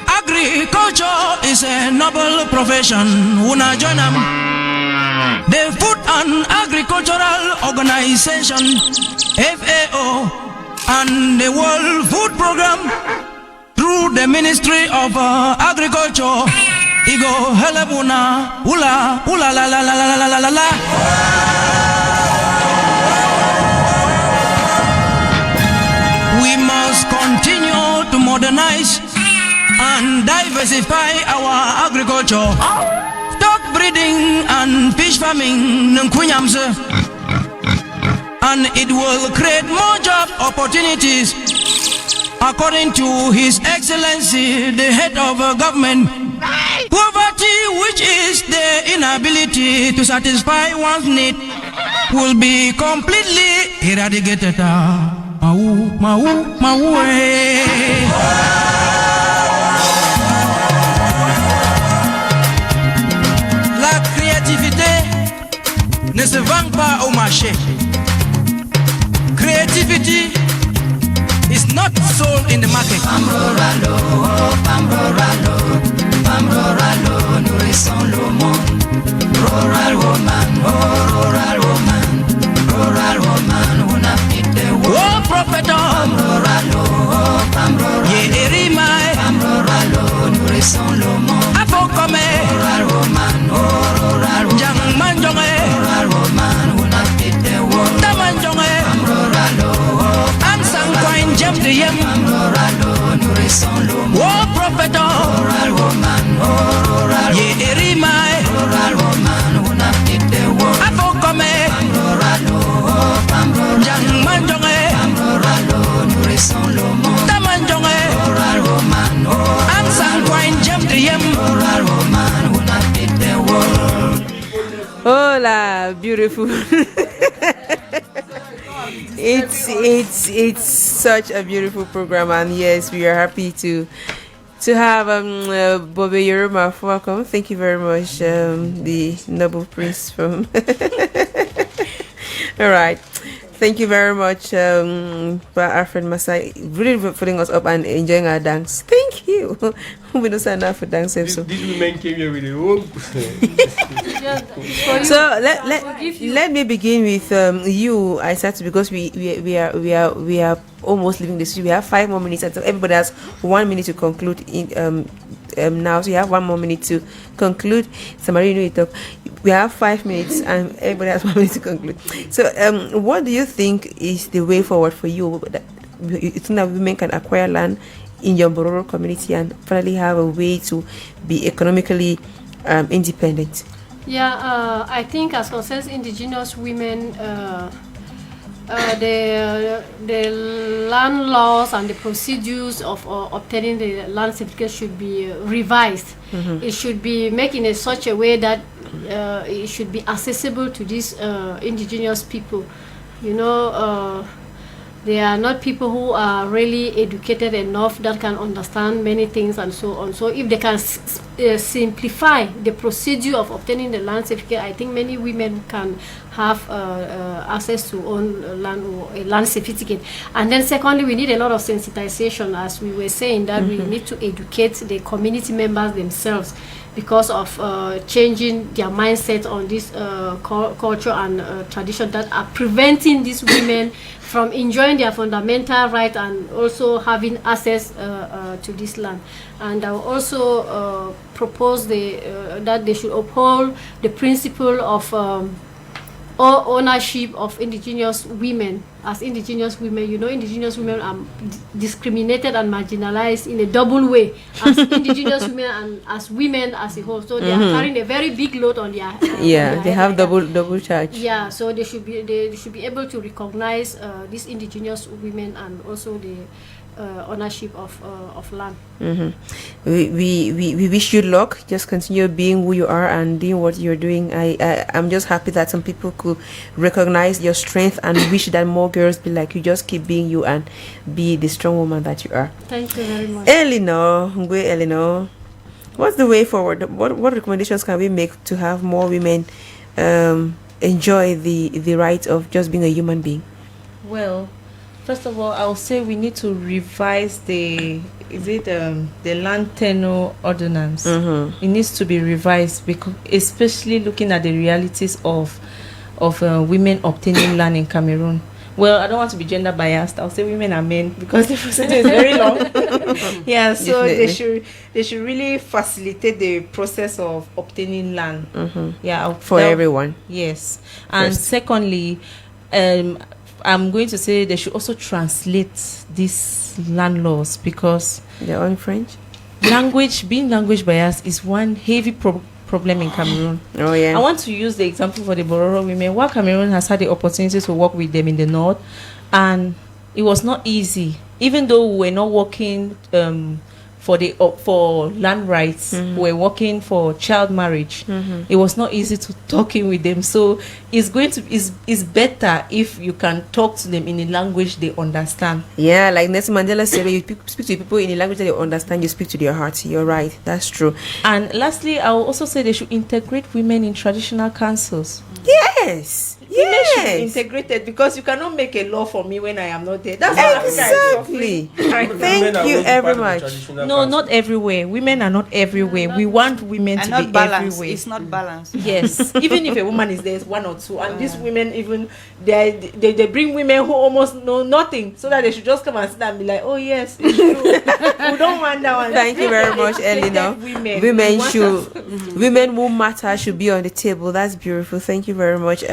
Agriculture is a noble profession. Una join them. The Food and Agricultural Organization, FAO, and the World Food Program through the Ministry of Agriculture. Igo helebuna, ula la la la la la la la. We must continue to modernize and diversify our agriculture. Stock breeding and fish farming, and it will create more job opportunities. According to His Excellency, the head of government, poverty, which is the inability to satisfy one's need, will be completely eradicated. La créativité ne se vend pas au marché. Creativity is not sold in the market. Pamroralo, Pamroralo, Pamroralo, nourrissons le monde. Rural woman, rural woman, rural woman, who n'a pas de woman. Oh, prophet, Pamroralo, Pamroralo, Yerimai, Pamroralo, nourrissons le monde. Afokome, rural woman, rural woman, Jang Manjonge, rural woman, who n'a pas de woman. Tamanjonge, Pamroralo, Amsang Quine, Jem de Yem, Pamroralo, nourrissons le monde. Oh, prophet, rural woman, rural woman, Yerimai, rural woman, who n'a pas de woman. Afokome, Pamroralo, Pamroralo, Jang Manjonge, Pamroralo, nourrissons le monde. Tamanjonge, rural woman, Amsang Quine, Jem de Yem, rural woman, who n'a pas de woman. Hola, beautiful. It's such a beautiful program, and yes, we are happy to have Bobby Yoruma. Welcome, thank you very much, the Nobel Prince from. All right, Thank you very much, our friend Masai, really putting us up and enjoying our dance. Thank you. We don't sign up for dance. These women came here with a whole. So let me begin with you, Aisatu, because we are almost leaving the studio. We have 5 more minutes until everybody has 1 minute to conclude in now. So you have 1 more minute to conclude. Samarino, you talk. We have 5 minutes and everybody has 1 minute to conclude. So what do you think is the way forward for you? You think that women can acquire land in your Bororo community and finally have a way to be economically independent? Yeah, I think as concerns indigenous women, the land laws and the procedures of obtaining the land certificate should be revised. It should be made in such a way that it should be accessible to these indigenous people. You know, they are not people who are really educated enough that can understand many things and so on. So if they can simplify the procedure of obtaining the land certificate, I think many women can have access to own land or a land certificate. And then secondly, we need a lot of sensitization, as we were saying, that we need to educate the community members themselves, because of changing their mindset on this culture and tradition that are preventing these women from enjoying their fundamental right and also having access to this land. And I will also propose that they should uphold the principle of ownership of indigenous women. As indigenous women, you know, indigenous women are discriminated and marginalized in a double way, as indigenous women and as women as a whole. So they are carrying a very big load on their they have double charge. Yeah, so they should be able to recognize these indigenous women and also the ownership of land. We wish you luck. Just continue being who you are and doing what you're doing. I'm just happy that some people could recognize your strength and wish that more girls be like you. Just keep being you and be the strong woman that you are. Thank you very much. Eleanor, what's the way forward? What recommendations can we make to have more women enjoy the right of just being a human being? Well, first of all, I'll say we need to revise the land tenure ordinance. It needs to be revised, because especially looking at the realities of women obtaining land in Cameroon. Well, I don't want to be gender biased. I'll say women and men, because the procedure is very long. Yeah, so Definitely. they should really facilitate the process of obtaining land. Yeah, for everyone. Yes, and secondly, I'm going to say they should also translate these land laws, because they're all in French. Being language biased is one heavy problem in Cameroon. Oh yeah. I want to use the example for the Bororo women. While Cameroon has had the opportunity to work with them in the north, and it was not easy, even though we were not working for land rights, we're working for child marriage. It was not easy to talking with them, so it's better if you can talk to them in a language they understand. Yeah, like Nelson Mandela said, you speak to people in a language that they understand, you speak to their heart. You're right, that's true. And lastly, I will also say they should integrate women in traditional councils. Yes. Women should be integrated, because you cannot make a law for me when I am not there. That's exactly. Thank you very much. No, not everywhere. Women are not everywhere. We want women to be balanced. everywhere. It's not balanced. Yes. Even if a woman is there, it's one or two, and these women, even they bring women who almost know nothing, so that they should just come and sit and be like, oh yes, it's true. We don't want that one. Thank you very much, Eleanor. Women who matter should be on the table. That's beautiful. Thank you very much.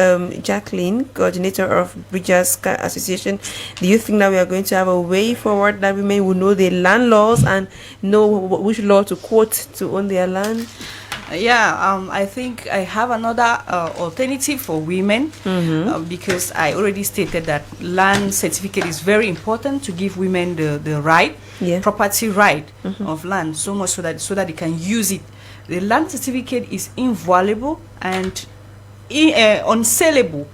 Jacqueline, coordinator of Bridges Association, do you think that we are going to have a way forward that women will know the land laws and know which law to quote to own their land? I think I have another alternative for women, because I already stated that land certificate is very important to give women the right, property right of land, so much so that they can use it. The land certificate is invaluable and unsellable,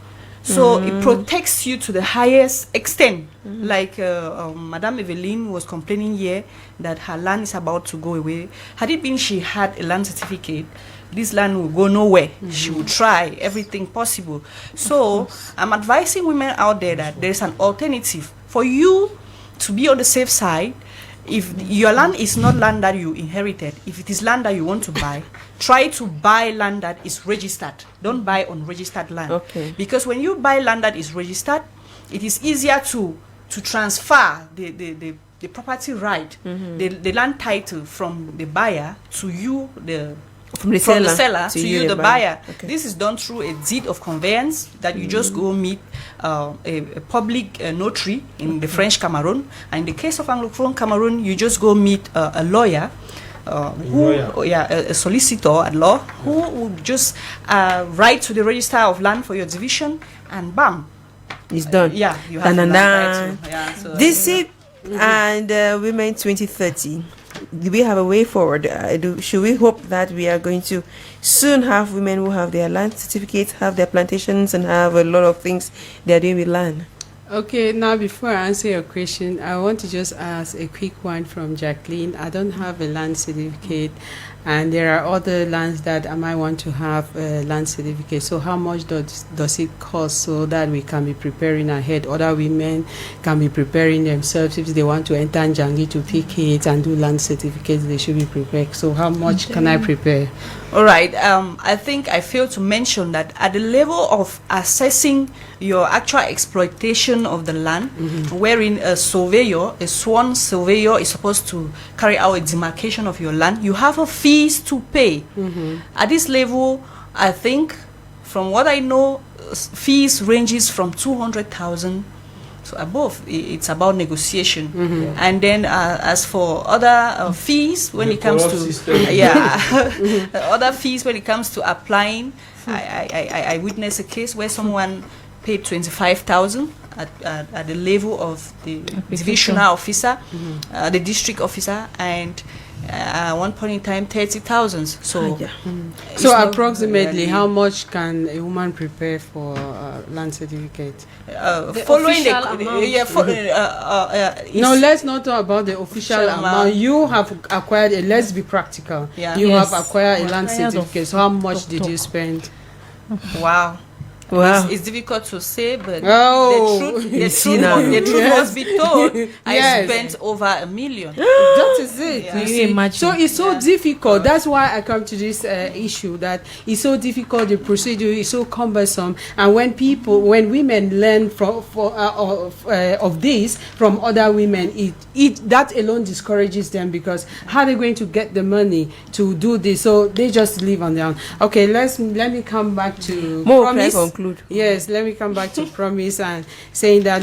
so it protects you to the highest extent. Like Madame Eveline was complaining here that her land is about to go away. Had it been she had a land certificate, this land will go nowhere. She will try everything possible. So I'm advising women out there that there's an alternative for you to be on the safe side. If your land is not land that you inherited, if it is land that you want to buy, try to buy land that is registered. Don't buy unregistered land. Okay. Because when you buy land that is registered, it is easier to transfer the property right, the land title from the buyer to you, from the seller to you, the buyer. Okay. This is done through a deed of conveyance that you just go meet a public notary in the French Cameroon. And in the case of Anglophone Cameroon, you just go meet a lawyer, a solicitor at law, who would just write to the register of land for your division, and bam, it's done. Yeah, you have the land title. Yeah, so this is and Women 2030. Do we have a way forward? Should we hope that we are going to soon have women who have their land certificates, have their plantations, and have a lot of things they are doing with land? Okay, now before I answer your question, I want to just ask a quick one from Jacqueline. I don't have a land certificate, and there are other lands that I might want to have a land certificate. So how much does it cost so that we can be preparing ahead? Other women can be preparing themselves if they want to enter Njangi to pick it and do land certificates. They should be prepared. So how much can I prepare? All right. I think I failed to mention that at the level of assessing your actual exploitation of the land, wherein a surveyor, a sworn surveyor, is supposed to carry out a demarcation of your land, you have a fees to pay. At this level, I think, from what I know, fees ranges from 200,000 so above. It's about negotiation. And then as for other fees, when it comes to other fees when it comes to applying, I witnessed a case where someone paid 25,000 at the level of the divisional officer, the district officer, and at one point in time 30,000. So so approximately how much can a woman prepare for land certificate? Following no, let's not talk about the official amount. You have acquired a, let's be practical. You have acquired a land certificate. So how much did you spend? Wow. Wow. It's difficult to say, but the truth must be told. I spent over $1 million. That is it. You imagine? So it's so difficult. That's why I come to this issue, that it's so difficult. The procedure is so cumbersome, and when women learn of this from other women, it that alone discourages them, because how are they going to get the money to do this? So they just live on their own. Okay, let me come back to Promise. Yes, let me come back to Promise and saying that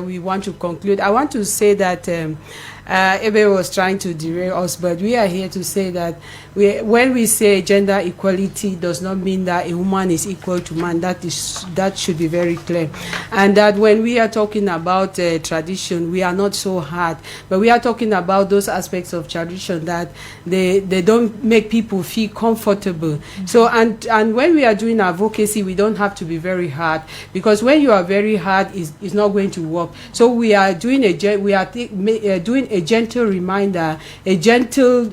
we want to conclude. I want to say that Ebe was trying to derail us, but we are here to say that when we say gender equality, does not mean that a woman is equal to man. That should be very clear. And that when we are talking about tradition, we are not so hard, but we are talking about those aspects of tradition that they don't make people feel comfortable. So and when we are doing advocacy, we don't have to be very hard, because when you are very hard, it's not going to work. So we are doing doing a gentle reminder, a gentle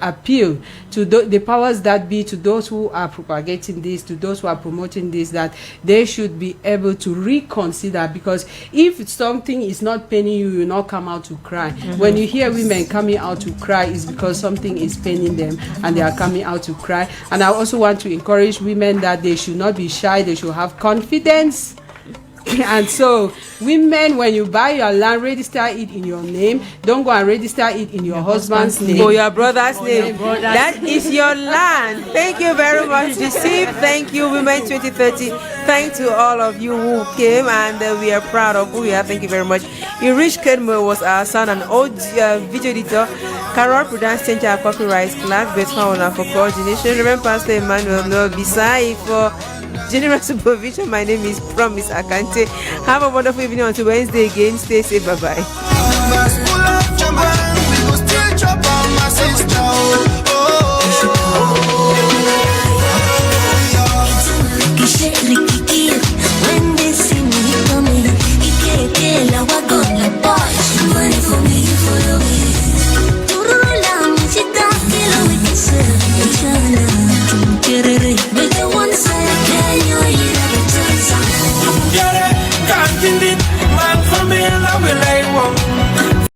appeal to the powers that be, to those who are propagating this, to those who are promoting this, that they should be able to reconsider. Because if something is not paining you, you will not come out to cry. When you hear women coming out to cry, it's because something is paining them and they are coming out to cry. And I also want to encourage women that they should not be shy, they should have confidence. And so, women, when you buy your land, register it in your name. Don't go and register it in your husband's name or your brother's name. That is your land. Thank you very much, Deceive. Thank you, Women 2030. Thank to all of you who came, and we are proud of who we are. Thank you very much. Irish Kedmo was our son and old video editor. Carol Prudence Changer, our copyright clerk. Betfauna for coordination. Reverend Pastor Emmanuel Bisai for general supervision. My name is Promise Akante. Have a wonderful evening until Wednesday again. Stay safe. Bye-bye. Oh,